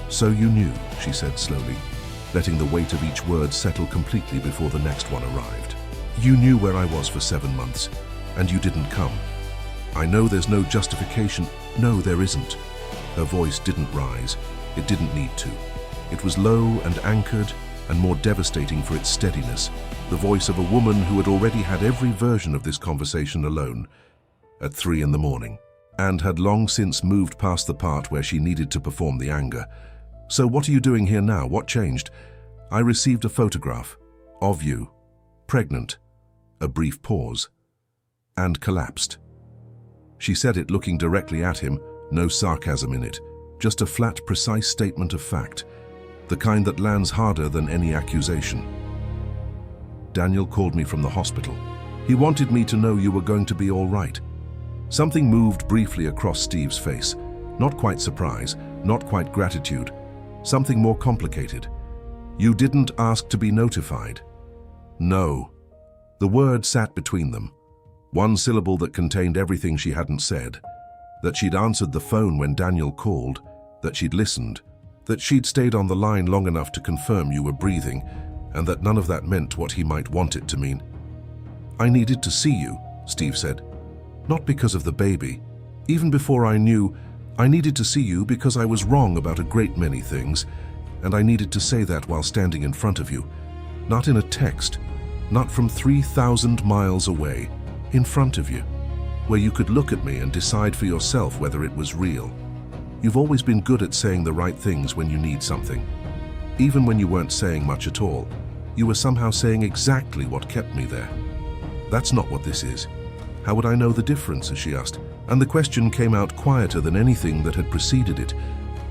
So you knew, she said slowly, letting the weight of each word settle completely before the next one arrived. You knew where I was for 7 months, and you didn't come. I know there's no justification. No, there isn't. Her voice didn't rise. It didn't need to. It was low and anchored, and more devastating for its steadiness. The voice of a woman who had already had every version of this conversation alone at 3 in the morning, and had long since moved past the part where she needed to perform the anger. So what are you doing here now? What changed? I received a photograph of you, pregnant. A brief pause, and collapsed. She said it looking directly at him, no sarcasm in it, just a flat, precise statement of fact, the kind that lands harder than any accusation. Daniel called me from the hospital. He wanted me to know you were going to be all right. Something moved briefly across Steve's face. Not quite surprise, not quite gratitude. Something more complicated. You didn't ask to be notified. No. The word sat between them. One syllable that contained everything she hadn't said. That she'd answered the phone when Daniel called. That she'd listened. That she'd stayed on the line long enough to confirm you were breathing, and that none of that meant what he might want it to mean. I needed to see you, Steve said. Not because of the baby. Even before I knew, I needed to see you because I was wrong about a great many things, and I needed to say that while standing in front of you. Not in a text, not from 3,000 miles away, in front of you, where you could look at me and decide for yourself whether it was real. You've always been good at saying the right things when you need something. Even when you weren't saying much at all, you were somehow saying exactly what kept me there. That's not what this is. How would I know the difference, as she asked, and the question came out quieter than anything that had preceded it,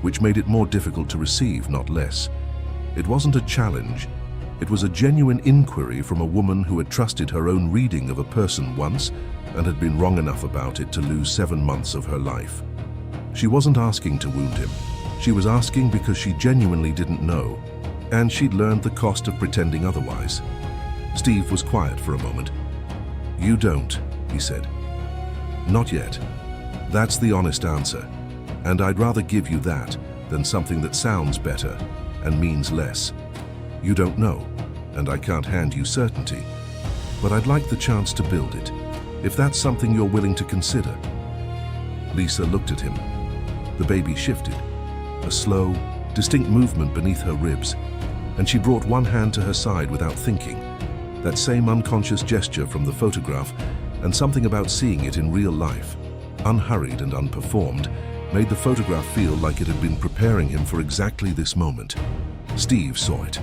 which made it more difficult to receive, not less. It wasn't a challenge. It was a genuine inquiry from a woman who had trusted her own reading of a person once and had been wrong enough about it to lose 7 months of her life. She wasn't asking to wound him. She was asking because she genuinely didn't know, and she'd learned the cost of pretending otherwise. Steve was quiet for a moment. You don't, he said. Not yet. That's the honest answer, and I'd rather give you that than something that sounds better and means less. You don't know, and I can't hand you certainty, but I'd like the chance to build it, if that's something you're willing to consider. Lisa looked at him. The baby shifted, a slow, distinct movement beneath her ribs, and she brought one hand to her side without thinking. That same unconscious gesture from the photograph, and something about seeing it in real life, unhurried and unperformed, made the photograph feel like it had been preparing him for exactly this moment. Steve saw it.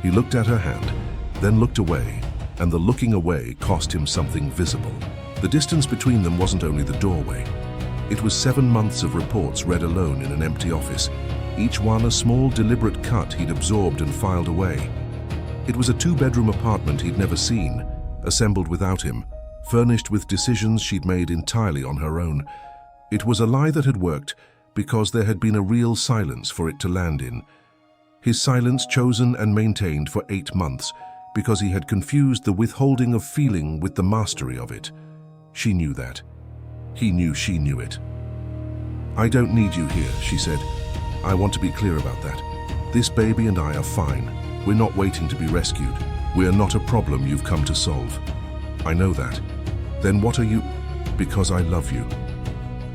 He looked at her hand, then looked away, and the looking away cost him something visible. The distance between them wasn't only the doorway. It was 7 months of reports read alone in an empty office, each one a small, deliberate cut he'd absorbed and filed away. It was a 2-bedroom apartment he'd never seen, assembled without him, furnished with decisions she'd made entirely on her own. It was a lie that had worked because there had been a real silence for it to land in. His silence chosen and maintained for 8 months because he had confused the withholding of feeling with the mastery of it. She knew that. He knew she knew it. I don't need you here, she said. I want to be clear about that. This baby and I are fine. We're not waiting to be rescued. We are not a problem you've come to solve. I know that. Then what are you? Because I love you.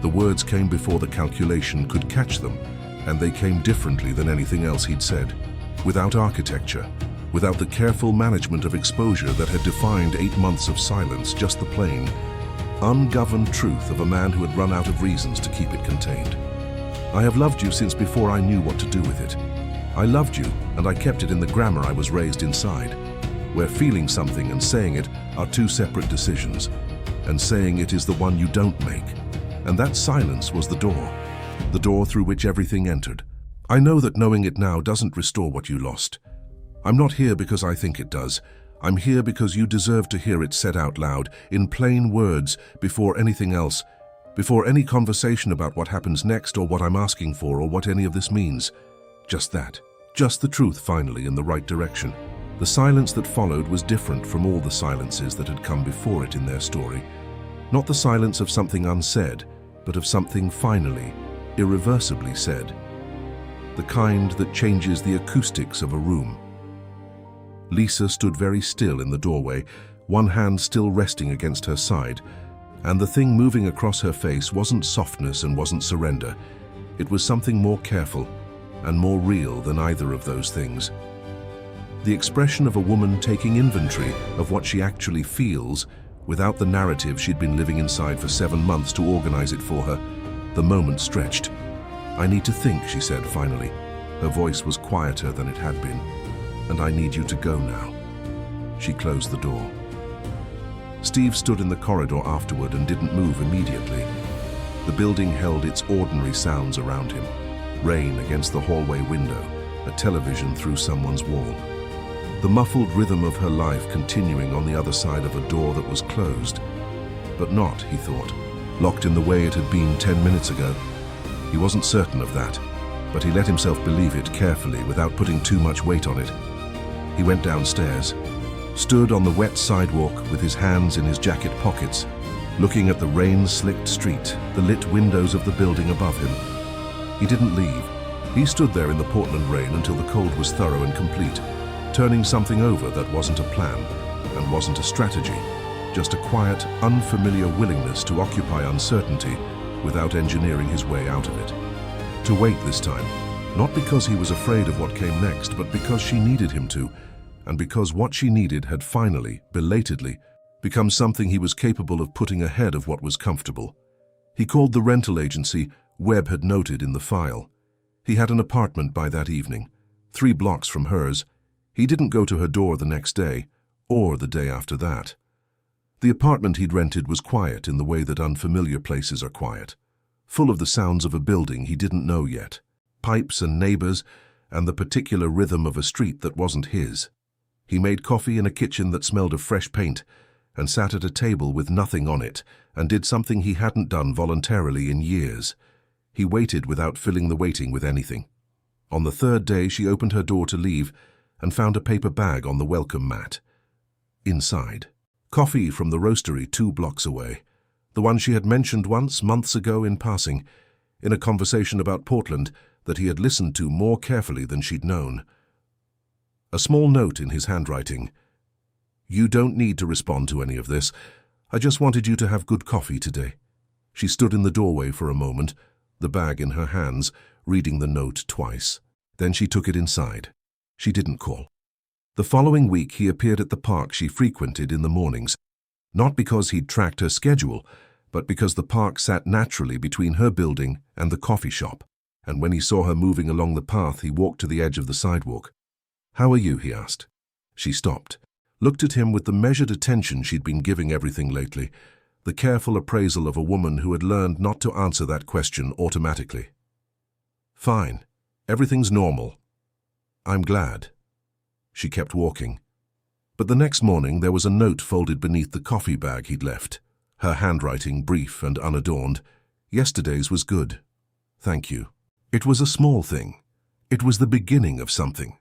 The words came before the calculation could catch them, and they came differently than anything else he'd said. Without architecture, without the careful management of exposure that had defined 8 months of silence, just the plain, ungoverned truth of a man who had run out of reasons to keep it contained. I have loved you since before I knew what to do with it. I loved you, and I kept it in the grammar I was raised inside, where feeling something and saying it are 2 separate decisions, and saying it is the one you don't make. And that silence was the door through which everything entered. I know that knowing it now doesn't restore what you lost. I'm not here because I think it does. I'm here because you deserve to hear it said out loud, in plain words, before anything else, before any conversation about what happens next or what I'm asking for or what any of this means. Just that. Just the truth, finally, in the right direction. The silence that followed was different from all the silences that had come before it in their story. Not the silence of something unsaid, but of something finally, irreversibly said. The kind that changes the acoustics of a room. Lisa stood very still in the doorway, one hand still resting against her side, and the thing moving across her face wasn't softness and wasn't surrender. It was something more careful and more real than either of those things. The expression of a woman taking inventory of what she actually feels without the narrative she'd been living inside for 7 months to organize it for her. The moment stretched. "I need to think," she said finally. Her voice was quieter than it had been. "And I need you to go now." She closed the door. Steve stood in the corridor afterward and didn't move immediately. The building held its ordinary sounds around him. Rain against the hallway window, a television through someone's wall. The muffled rhythm of her life continuing on the other side of a door that was closed. But not, he thought, locked in the way it had been 10 minutes ago. He wasn't certain of that, but he let himself believe it carefully without putting too much weight on it. He went downstairs, stood on the wet sidewalk with his hands in his jacket pockets, looking at the rain-slicked street, the lit windows of the building above him. He didn't leave. He stood there in the Portland rain until the cold was thorough and complete, turning something over that wasn't a plan and wasn't a strategy, just a quiet, unfamiliar willingness to occupy uncertainty without engineering his way out of it. To wait this time, not because he was afraid of what came next, but because she needed him to, and because what she needed had finally, belatedly, become something he was capable of putting ahead of what was comfortable. He called the rental agency Webb had noted in the file. He had an apartment by that evening, 3 blocks from hers. He didn't go to her door the next day, or the day after that. The apartment he'd rented was quiet in the way that unfamiliar places are quiet, full of the sounds of a building he didn't know yet, pipes and neighbors, and the particular rhythm of a street that wasn't his. He made coffee in a kitchen that smelled of fresh paint, and sat at a table with nothing on it, and did something he hadn't done voluntarily in years. He waited without filling the waiting with anything. On the 3rd day, she opened her door to leave and found a paper bag on the welcome mat. Inside, coffee from the roastery 2 blocks away, the one she had mentioned once, months ago in passing, in a conversation about Portland that he had listened to more carefully than she'd known. A small note in his handwriting. "You don't need to respond to any of this. I just wanted you to have good coffee today." She stood in the doorway for a moment, the bag in her hands, reading the note twice. Then she took it inside. She didn't call. The following week he appeared at the park she frequented in the mornings, not because he'd tracked her schedule, but because the park sat naturally between her building and the coffee shop, and when he saw her moving along the path, he walked to the edge of the sidewalk. "How are you?" he asked. She stopped, looked at him with the measured attention she'd been giving everything lately, the careful appraisal of a woman who had learned not to answer that question automatically. "Fine. Everything's normal. I'm glad." She kept walking. But the next morning there was a note folded beneath the coffee bag he'd left, her handwriting brief and unadorned. "Yesterday's was good. Thank you." It was a small thing. It was the beginning of something.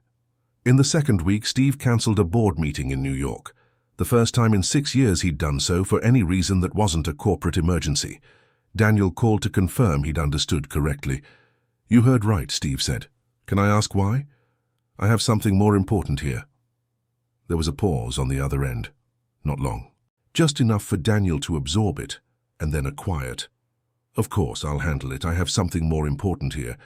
In the 2nd week, Steve cancelled a board meeting in New York. The first time in 6 years he'd done so for any reason that wasn't a corporate emergency. Daniel called to confirm he'd understood correctly. "You heard right," Steve said. "Can I ask why?" "I have something more important here." There was a pause on the other end. Not long. Just enough for Daniel to absorb it, and then a quiet. "Of course, I'll handle it. I have something more important here."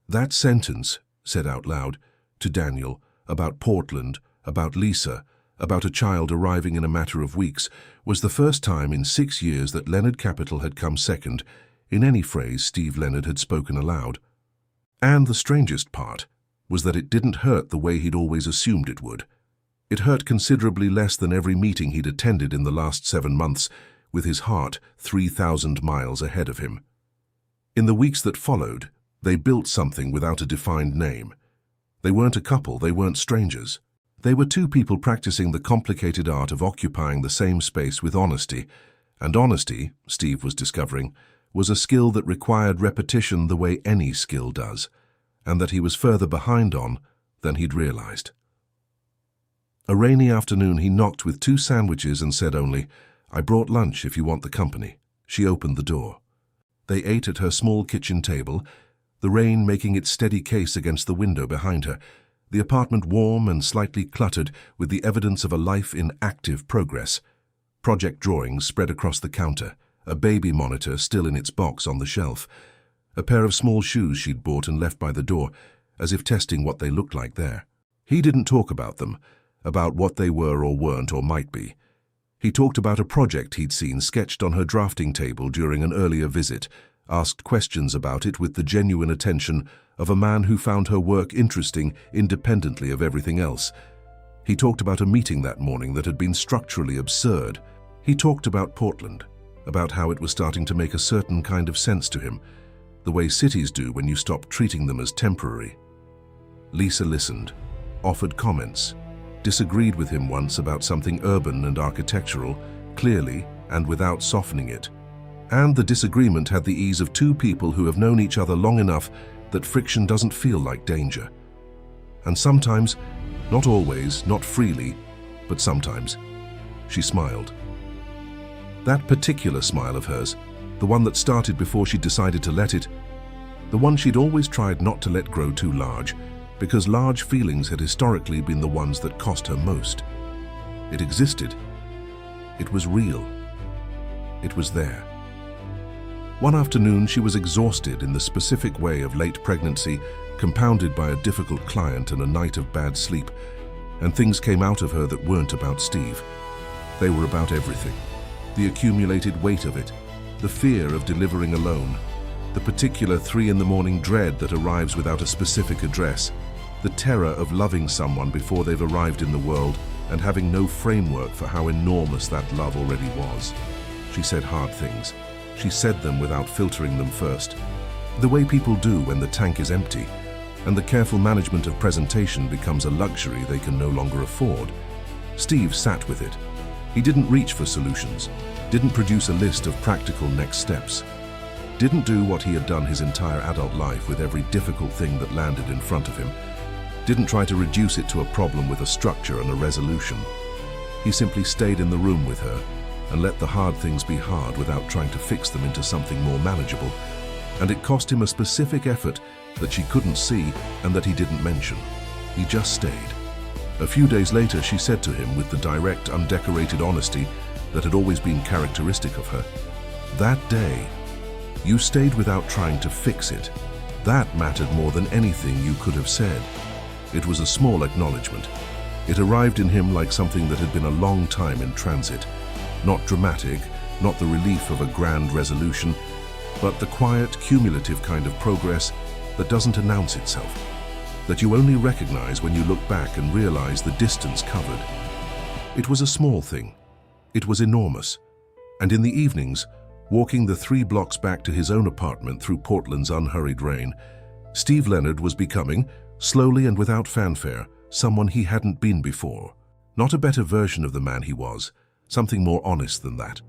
That sentence, said out loud, to Daniel, about Portland, about Lisa, about a child arriving in a matter of weeks, was the first time in 6 years that Leonard Capital had come second in any phrase Steve Leonard had spoken aloud. And the strangest part was that it didn't hurt the way he'd always assumed it would. It hurt considerably less than every meeting he'd attended in the last 7 months, with his heart 3,000 miles ahead of him. In the weeks that followed, They built something without a defined name. They weren't a couple, they weren't strangers. They were two people practicing the complicated art of occupying the same space with honesty. And honesty, Steve was discovering, was a skill that required repetition the way any skill does, and that he was further behind on than he'd realized. A rainy afternoon, he knocked with 2 sandwiches and said only, "I brought lunch if you want the company." She opened the door. They ate at her small kitchen table, the rain making its steady case against the window behind her, the apartment warm and slightly cluttered with the evidence of a life in active progress. Project drawings spread across the counter, a baby monitor still in its box on the shelf, a pair of small shoes she'd bought and left by the door, as if testing what they looked like there. He didn't talk about them, about what they were or weren't or might be. He talked about a project he'd seen sketched on her drafting table during an earlier visit, asked questions about it with the genuine attention of a man who found her work interesting independently of everything else. He talked about a meeting that morning that had been structurally absurd. He talked about Portland, about how it was starting to make a certain kind of sense to him, the way cities do when you stop treating them as temporary. Lisa listened, offered comments, disagreed with him once about something urban and architectural, clearly and without softening it. And the disagreement had the ease of 2 people who have known each other long enough that friction doesn't feel like danger. And sometimes, not always, not freely, but sometimes, she smiled. That particular smile of hers, the one that started before she decided to let it, the one she'd always tried not to let grow too large, because large feelings had historically been the ones that cost her most. It existed. It was real. It was there. One afternoon, she was exhausted in the specific way of late pregnancy, compounded by a difficult client and a night of bad sleep, and things came out of her that weren't about Steve. They were about everything. The accumulated weight of it, the fear of delivering alone, the particular 3 a.m. dread that arrives without a specific address, the terror of loving someone before they've arrived in the world and having no framework for how enormous that love already was. She said hard things. She said them without filtering them first, the way people do when the tank is empty, and the careful management of presentation becomes a luxury they can no longer afford. Steve sat with it. He didn't reach for solutions, didn't produce a list of practical next steps, didn't do what he had done his entire adult life with every difficult thing that landed in front of him, didn't try to reduce it to a problem with a structure and a resolution. He simply stayed in the room with her and let the hard things be hard without trying to fix them into something more manageable. And it cost him a specific effort that she couldn't see and that he didn't mention. He just stayed. A few days later, she said to him with the direct, undecorated honesty that had always been characteristic of her, "That day, you stayed without trying to fix it. That mattered more than anything you could have said." It was a small acknowledgement. It arrived in him like something that had been a long time in transit. Not dramatic, not the relief of a grand resolution, but the quiet, cumulative kind of progress that doesn't announce itself, that you only recognize when you look back and realize the distance covered. It was a small thing. It was enormous. And in the evenings, walking the 3 blocks back to his own apartment through Portland's unhurried rain, Steve Leonard was becoming, slowly and without fanfare, someone he hadn't been before. Not a better version of the man he was, something more honest than that.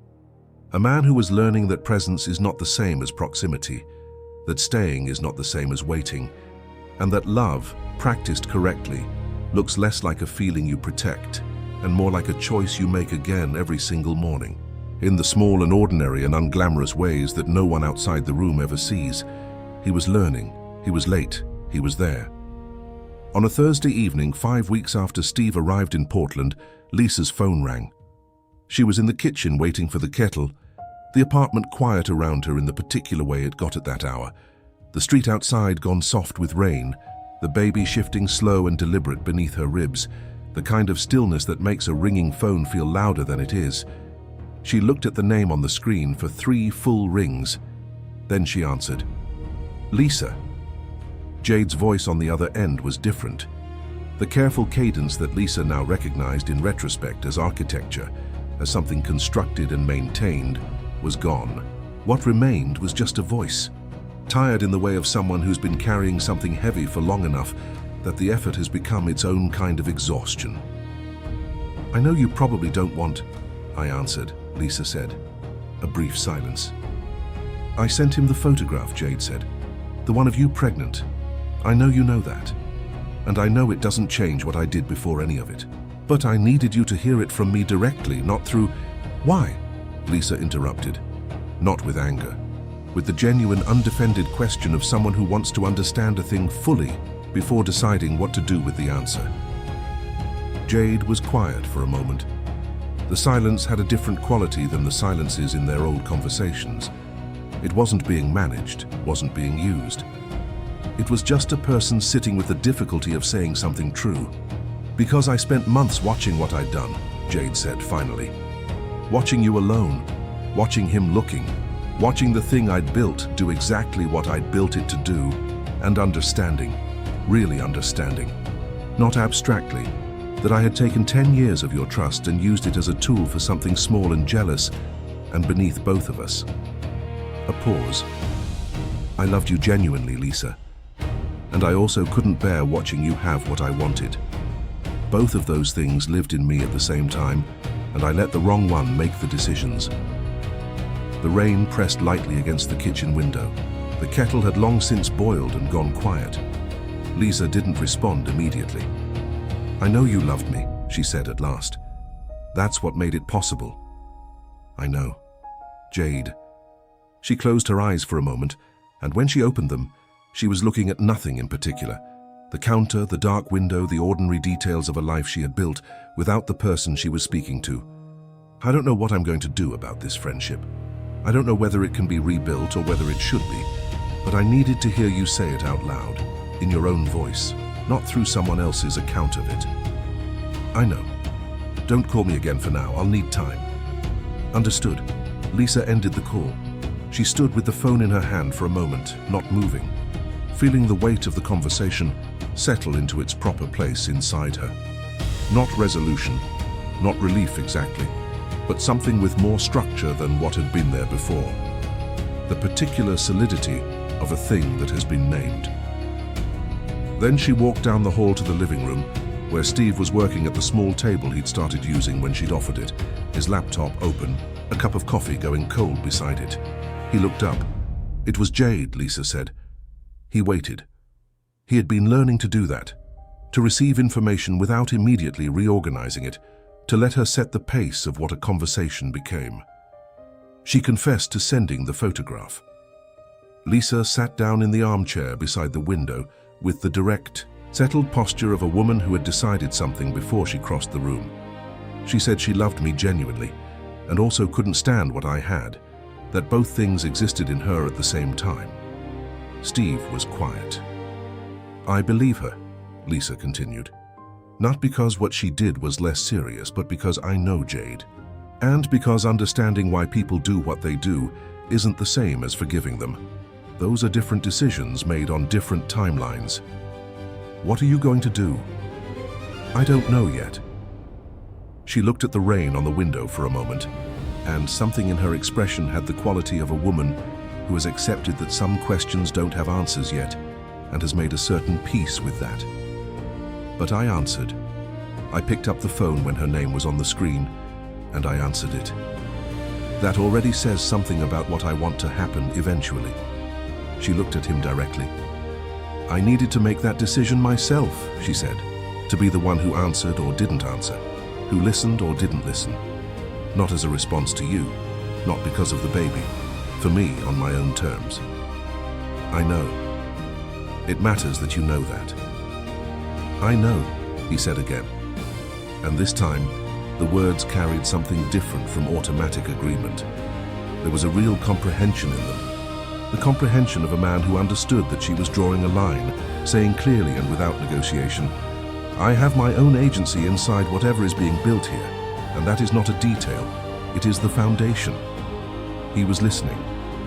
A man who was learning that presence is not the same as proximity, that staying is not the same as waiting, and that love, practiced correctly, looks less like a feeling you protect and more like a choice you make again every single morning. In the small and ordinary and unglamorous ways that no one outside the room ever sees, he was learning, he was late, he was there. On a Thursday evening, 5 weeks after Steve arrived in Portland, Lisa's phone rang. She was in the kitchen waiting for the kettle, the apartment quiet around her in the particular way it got at that hour, the street outside gone soft with rain, the baby shifting slow and deliberate beneath her ribs, the kind of stillness that makes a ringing phone feel louder than it is. She looked at the name on the screen for 3 full rings. Then she answered. "Lisa." Jade's voice on the other end was different. The careful cadence that Lisa now recognized in retrospect as architecture, as something constructed and maintained, was gone. What remained was just a voice. tired in the way of someone who's been carrying something heavy for long enough that the effort has become its own kind of exhaustion. "I know you probably don't want," I answered, Lisa said. A brief silence. "I sent him the photograph," Jade said. "The one of you pregnant. I know you know that. And I know it doesn't change what I did before any of it. But I needed you to hear it from me directly, not through—" "Why?" Lisa interrupted. Not with anger. With the genuine, undefended question of someone who wants to understand a thing fully before deciding what to do with the answer. Jade was quiet for a moment. The silence had a different quality than the silences in their old conversations. It wasn't being managed, wasn't being used. It was just a person sitting with the difficulty of saying something true. "Because I spent months watching what I'd done," Jade said finally. "Watching you alone, watching him looking, watching the thing I'd built do exactly what I'd built it to do, and understanding, really understanding, not abstractly, that I had taken 10 years of your trust and used it as a tool for something small and jealous, and beneath both of us." A pause. "I loved you genuinely, Lisa. And I also couldn't bear watching you have what I wanted. Both of those things lived in me at the same time, and I let the wrong one make the decisions." The rain pressed lightly against the kitchen window. The kettle had long since boiled and gone quiet. Lisa didn't respond immediately. "I know you loved me," she said at last. "That's what made it possible." "I know." Jade. She closed her eyes for a moment, and when she opened them, she was looking at nothing in particular. The counter, the dark window, the ordinary details of a life she had built without the person she was speaking to. "I don't know what I'm going to do about this friendship. I don't know whether it can be rebuilt or whether it should be, but I needed to hear you say it out loud, in your own voice, not through someone else's account of it." "I know. Don't call me again for now. I'll need time." "Understood." Lisa ended the call. She stood with the phone in her hand for a moment, not moving, feeling the weight of the conversation settle into its proper place inside her. Not resolution, not relief exactly, but something with more structure than what had been there before. The particular solidity of a thing that has been named. Then she walked down the hall to the living room, where Steve was working at the small table he'd started using when she'd offered it, his laptop open, a cup of coffee going cold beside it. He looked up. "It was Jade," Lisa said. He waited. He had been learning to do that, to receive information without immediately reorganizing it, to let her set the pace of what a conversation became. She confessed to sending the photograph. Lisa sat down in the armchair beside the window with the direct, settled posture of a woman who had decided something before she crossed the room. She said she loved me genuinely, and also couldn't stand what I had, that both things existed in her at the same time. Steve was quiet. "I believe her," Lisa continued. "Not because what she did was less serious, but because I know Jade. And because understanding why people do what they do isn't the same as forgiving them. Those are different decisions made on different timelines. What are you going to do?" "I don't know yet." She looked at the rain on the window for a moment, and something in her expression had the quality of a woman who has accepted that some questions don't have answers yet and has made a certain peace with that. But I answered. I picked up the phone when her name was on the screen, and I answered it. That already says something about what I want to happen eventually. She looked at him directly. "I needed to make that decision myself," she said, "to be the one who answered or didn't answer, who listened or didn't listen. Not as a response to you, not because of the baby, for me on my own terms. I know. It matters that you know that." "I know," he said again. And this time, the words carried something different from automatic agreement. There was a real comprehension in them. The comprehension of a man who understood that she was drawing a line, saying clearly and without negotiation, "I have my own agency inside whatever is being built here, and that is not a detail, it is the foundation." He was listening,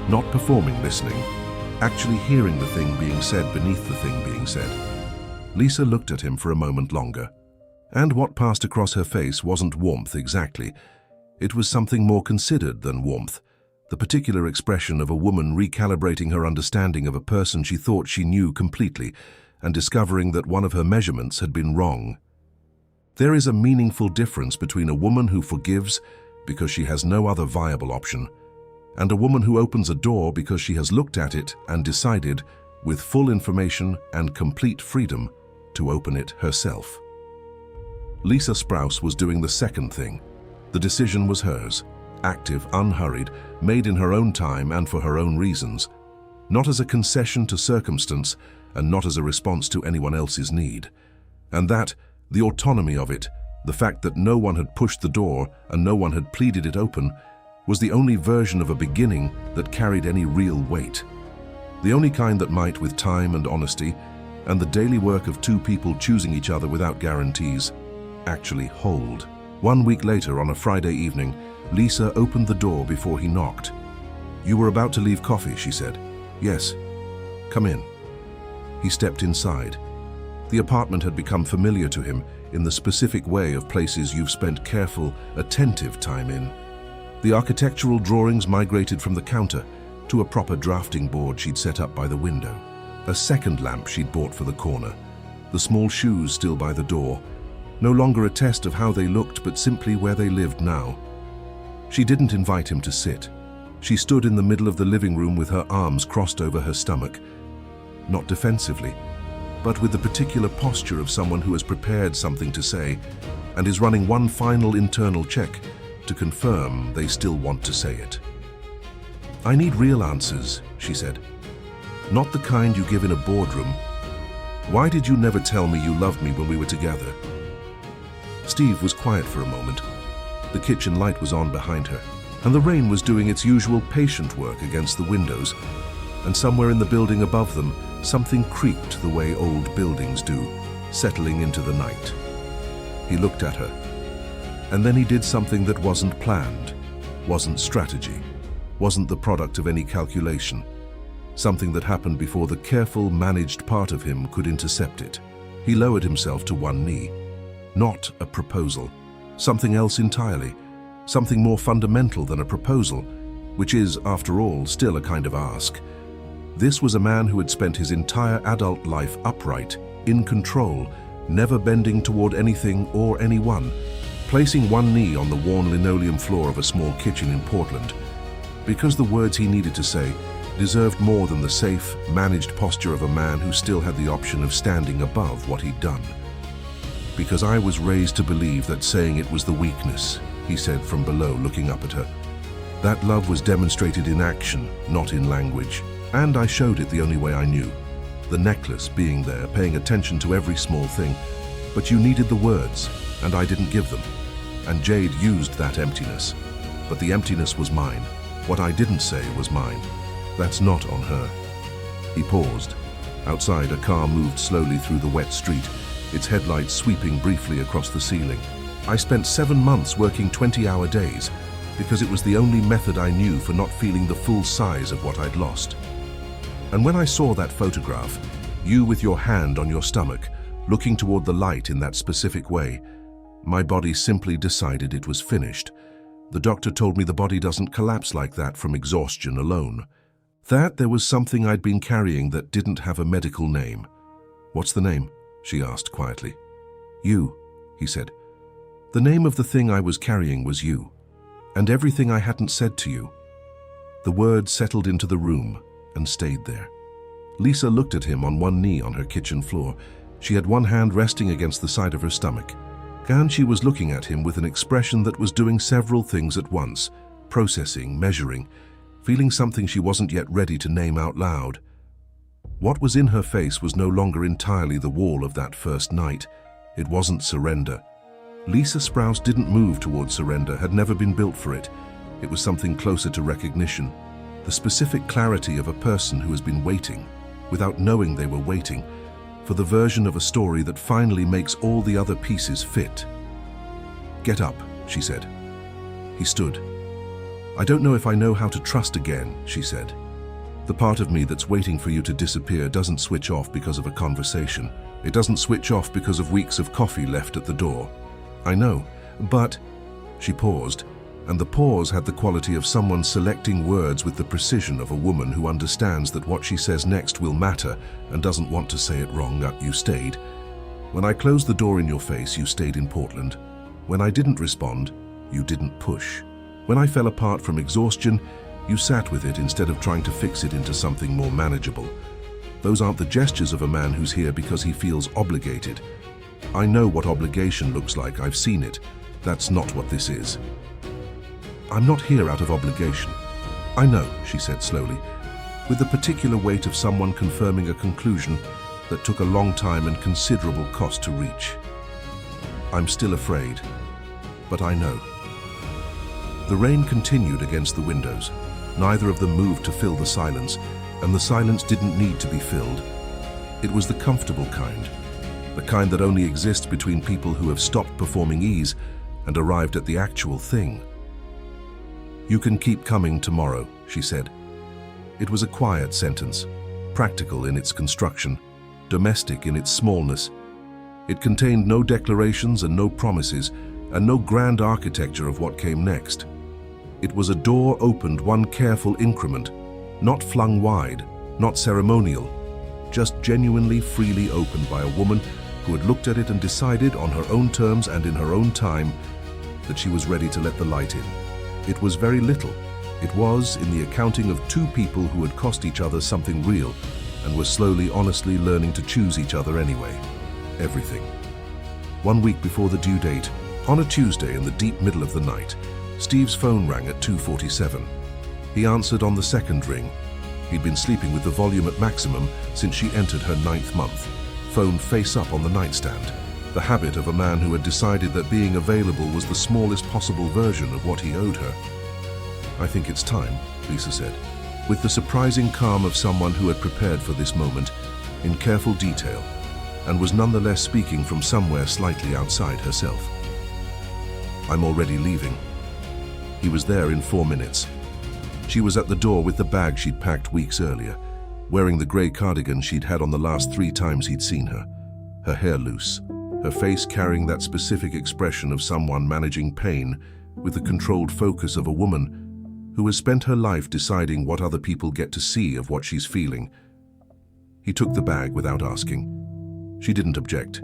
not performing listening, actually hearing the thing being said beneath the thing being said. Lisa looked at him for a moment longer, and what passed across her face wasn't warmth exactly. It was something more considered than warmth, the particular expression of a woman recalibrating her understanding of a person she thought she knew completely and discovering that one of her measurements had been wrong. There is a meaningful difference between a woman who forgives because she has no other viable option and a woman who opens a door because she has looked at it and decided, with full information and complete freedom, to open it herself. Lisa Sprouse was doing the second thing. The decision was hers, active, unhurried, made in her own time and for her own reasons, not as a concession to circumstance and not as a response to anyone else's need. And that, the autonomy of it, the fact that no one had pushed the door and no one had pleaded it open, was the only version of a beginning that carried any real weight. The only kind that might, with time and honesty, and the daily work of two people choosing each other without guarantees, actually hold. 1 week later, on a Friday evening, Lisa opened the door before he knocked. "You were about to leave coffee," she said. "Yes. Come in." He stepped inside. The apartment had become familiar to him in the specific way of places you've spent careful, attentive time in. The architectural drawings migrated from the counter to a proper drafting board she'd set up by the window, a second lamp she'd bought for the corner, the small shoes still by the door, no longer a test of how they looked but simply where they lived now. She didn't invite him to sit. She stood in the middle of the living room with her arms crossed over her stomach, not defensively, but with the particular posture of someone who has prepared something to say and is running one final internal check to confirm they still want to say it. "I need real answers," she said. "Not the kind you give in a boardroom. Why did you never tell me you loved me when we were together?" Steve was quiet for a moment. The kitchen light was on behind her, and the rain was doing its usual patient work against the windows, and somewhere in the building above them, something creaked the way old buildings do, settling into the night. He looked at her, and then he did something that wasn't planned, wasn't strategy, wasn't the product of any calculation, something that happened before the careful, managed part of him could intercept it. He lowered himself to one knee. Not a proposal, something else entirely, something more fundamental than a proposal, which is, after all, still a kind of ask. This was a man who had spent his entire adult life upright, in control, never bending toward anything or anyone, placing one knee on the worn linoleum floor of a small kitchen in Portland, because the words he needed to say deserved more than the safe, managed posture of a man who still had the option of standing above what he'd done. "Because I was raised to believe that saying it was the weakness," he said from below, looking up at her. "That love was demonstrated in action, not in language. And I showed it the only way I knew. The necklace, being there, paying attention to every small thing. But you needed the words, and I didn't give them. And Jade used that emptiness. But the emptiness was mine. What I didn't say was mine. That's not on her." He paused. Outside, a car moved slowly through the wet street, its headlights sweeping briefly across the ceiling. "I spent 7 months working 20-hour days because it was the only method I knew for not feeling the full size of what I'd lost. And when I saw that photograph, you with your hand on your stomach, looking toward the light in that specific way, my body simply decided it was finished. The doctor told me the body doesn't collapse like that from exhaustion alone. That there was something I'd been carrying that didn't have a medical name." "What's the name?" she asked quietly. "You," he said. "The name of the thing I was carrying was you, and everything I hadn't said to you." The word settled into the room and stayed there. Lisa looked at him on one knee on her kitchen floor. She had one hand resting against the side of her stomach, and she was looking at him with an expression that was doing several things at once, processing, measuring, feeling something she wasn't yet ready to name out loud. What was in her face was no longer entirely the wall of that first night. It wasn't surrender. Lisa Sprouse didn't move towards surrender, had never been built for it. It was something closer to recognition, the specific clarity of a person who has been waiting, without knowing they were waiting, for the version of a story that finally makes all the other pieces fit. "Get up," she said. He stood. "I don't know if I know how to trust again," she said. "The part of me that's waiting for you to disappear doesn't switch off because of a conversation. It doesn't switch off because of weeks of coffee left at the door. I know, but..." She paused, and the pause had the quality of someone selecting words with the precision of a woman who understands that what she says next will matter and doesn't want to say it wrong. You stayed. When I closed the door in your face, you stayed in Portland. When I didn't respond, you didn't push. When I fell apart from exhaustion, you sat with it instead of trying to fix it into something more manageable. Those aren't the gestures of a man who's here because he feels obligated. I know what obligation looks like. I've seen it. That's not what this is. I'm not here out of obligation. I know, she said slowly, with the particular weight of someone confirming a conclusion that took a long time and considerable cost to reach. I'm still afraid, but I know. The rain continued against the windows. Neither of them moved to fill the silence, and the silence didn't need to be filled. It was the comfortable kind, the kind that only exists between people who have stopped performing ease and arrived at the actual thing. You can keep coming tomorrow, she said. It was a quiet sentence, practical in its construction, domestic in its smallness. It contained no declarations and no promises, and no grand architecture of what came next. It was a door opened one careful increment, not flung wide, not ceremonial, just genuinely freely opened by a woman who had looked at it and decided on her own terms and in her own time that she was ready to let the light in. It was very little. It was in the accounting of two people who had cost each other something real and were slowly, honestly learning to choose each other anyway. Everything. 1 week before the due date, on a Tuesday in the deep middle of the night, Steve's phone rang at 2:47. He answered on the second ring. He'd been sleeping with the volume at maximum since she entered her 9th month, phone face up on the nightstand, the habit of a man who had decided that being available was the smallest possible version of what he owed her. I think it's time, Lisa said, with the surprising calm of someone who had prepared for this moment in careful detail and was nonetheless speaking from somewhere slightly outside herself. I'm already leaving. He was there in 4 minutes. She was at the door with the bag she'd packed weeks earlier, wearing the grey cardigan she'd had on the last 3 times he'd seen her hair loose, her face carrying that specific expression of someone managing pain with the controlled focus of a woman who has spent her life deciding what other people get to see of what she's feeling. He took the bag without asking. She didn't object.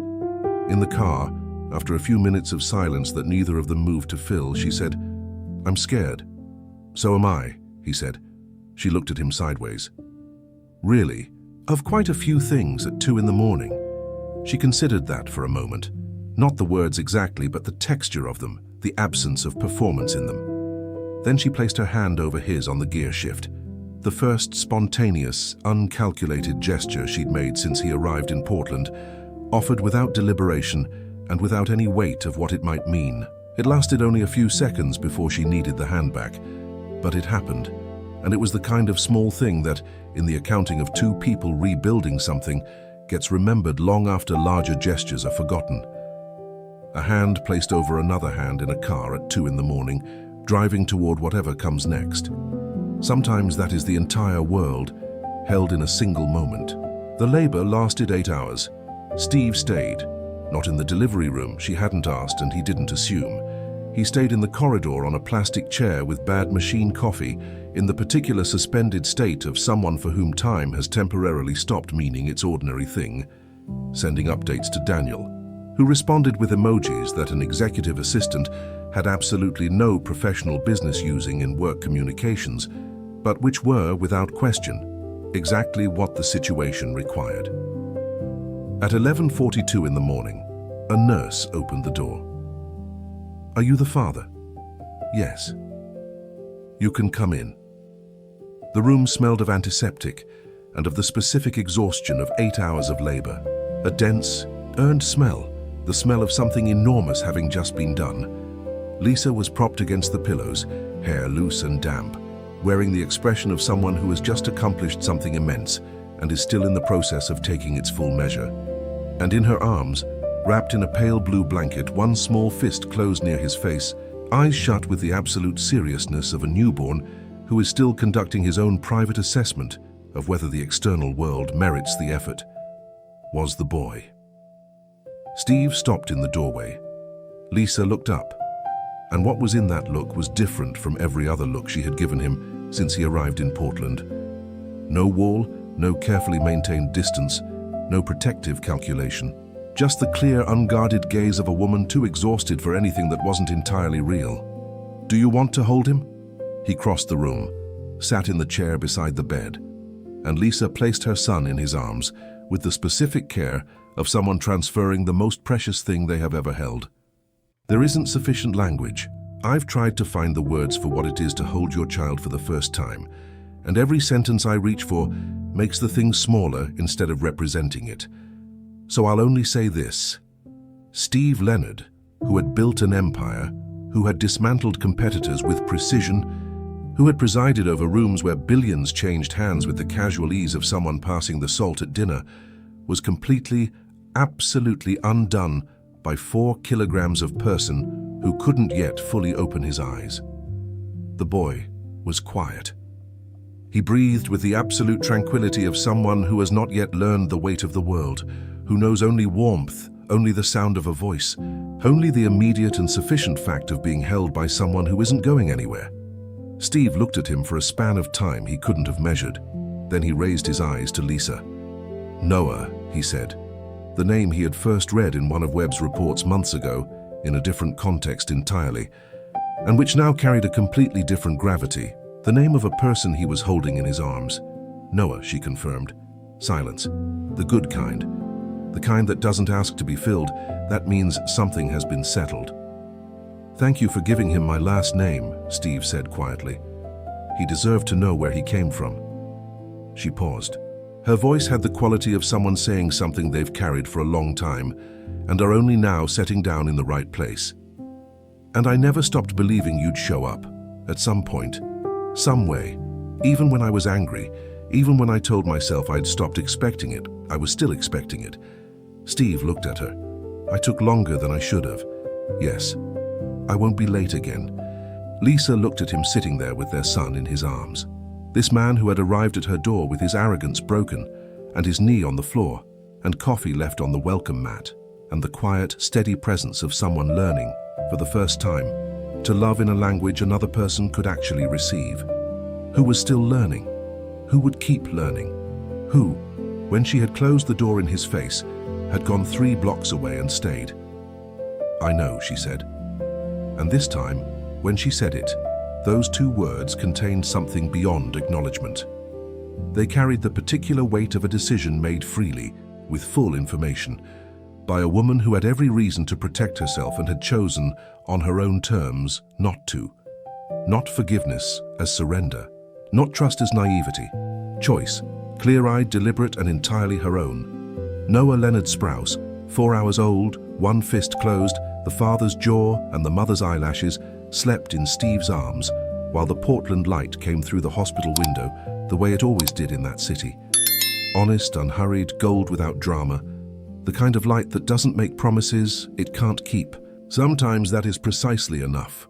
In the car, after a few minutes of silence that neither of them moved to fill, she said, "I'm scared." "So am I," he said. She looked at him sideways. "Really? Of quite a few things at 2 in the morning." She considered that for a moment. Not the words exactly, but the texture of them, the absence of performance in them. Then she placed her hand over his on the gear shift, the first spontaneous, uncalculated gesture she'd made since he arrived in Portland, offered without deliberation and without any weight of what it might mean. It lasted only a few seconds before she needed the hand back, but it happened, and it was the kind of small thing that, in the accounting of two people rebuilding something, gets remembered long after larger gestures are forgotten. A hand placed over another hand in a car at 2 in the morning, driving toward whatever comes next. Sometimes that is the entire world, held in a single moment. The labor lasted 8 hours. Steve stayed. Not in the delivery room, she hadn't asked and he didn't assume. He stayed in the corridor on a plastic chair with bad machine coffee, in the particular suspended state of someone for whom time has temporarily stopped meaning its ordinary thing, sending updates to Daniel, who responded with emojis that an executive assistant had absolutely no professional business using in work communications, but which were, without question, exactly what the situation required. At 11:42 in the morning, a nurse opened the door. "Are you the father?" "Yes." "You can come in." The room smelled of antiseptic and of the specific exhaustion of 8 hours of labor, a dense, earned smell, the smell of something enormous having just been done. Lisa was propped against the pillows, hair loose and damp, wearing the expression of someone who has just accomplished something immense and is still in the process of taking its full measure. And in her arms, wrapped in a pale blue blanket, one small fist closed near his face, eyes shut with the absolute seriousness of a newborn who is still conducting his own private assessment of whether the external world merits the effort, was the boy. Steve stopped in the doorway. Lisa looked up. And what was in that look was different from every other look she had given him since he arrived in Portland. No wall, no carefully maintained distance, no protective calculation. Just the clear, unguarded gaze of a woman too exhausted for anything that wasn't entirely real. "Do you want to hold him?" He crossed the room, sat in the chair beside the bed, and Lisa placed her son in his arms with the specific care of someone transferring the most precious thing they have ever held. There isn't sufficient language. I've tried to find the words for what it is to hold your child for the first time, and every sentence I reach for makes the thing smaller instead of representing it. So I'll only say this. Steve Leonard, who had built an empire, who had dismantled competitors with precision, who had presided over rooms where billions changed hands with the casual ease of someone passing the salt at dinner, was completely, absolutely undone by 4 kilograms of person who couldn't yet fully open his eyes. The boy was quiet. He breathed with the absolute tranquility of someone who has not yet learned the weight of the world, who knows only warmth, only the sound of a voice, only the immediate and sufficient fact of being held by someone who isn't going anywhere. Steve looked at him for a span of time he couldn't have measured. Then he raised his eyes to Lisa. "Noah," he said, the name he had first read in one of Webb's reports months ago, in a different context entirely, and which now carried a completely different gravity, the name of a person he was holding in his arms. "Noah," she confirmed. Silence. The good kind. The kind that doesn't ask to be filled. That means something has been settled. "Thank you for giving him my last name," Steve said quietly. "He deserved to know where he came from." She paused. Her voice had the quality of someone saying something they've carried for a long time and are only now setting down in the right place. "And I never stopped believing you'd show up, at some point, some way. Even when I was angry, even when I told myself I'd stopped expecting it, I was still expecting it." Steve looked at her. "I took longer than I should have. Yes. I won't be late again." Lisa looked at him sitting there with their son in his arms. This man who had arrived at her door with his arrogance broken, and his knee on the floor, and coffee left on the welcome mat, and the quiet, steady presence of someone learning, for the first time, to love in a language another person could actually receive. Who was still learning? Who would keep learning? Who, when she had closed the door in his face, had gone 3 blocks away and stayed? "I know," she said. And this time, when she said it, those 2 words contained something beyond acknowledgement. They carried the particular weight of a decision made freely, with full information, by a woman who had every reason to protect herself and had chosen, on her own terms, not to. Not forgiveness as surrender, not trust as naivety. Choice, clear-eyed, deliberate, and entirely her own. Noah Leonard Sprouse, 4 hours old, one fist closed, the father's jaw and the mother's eyelashes, slept in Steve's arms while the Portland light came through the hospital window the way it always did in that city. Honest, unhurried, gold without drama. The kind of light that doesn't make promises it can't keep. Sometimes that is precisely enough.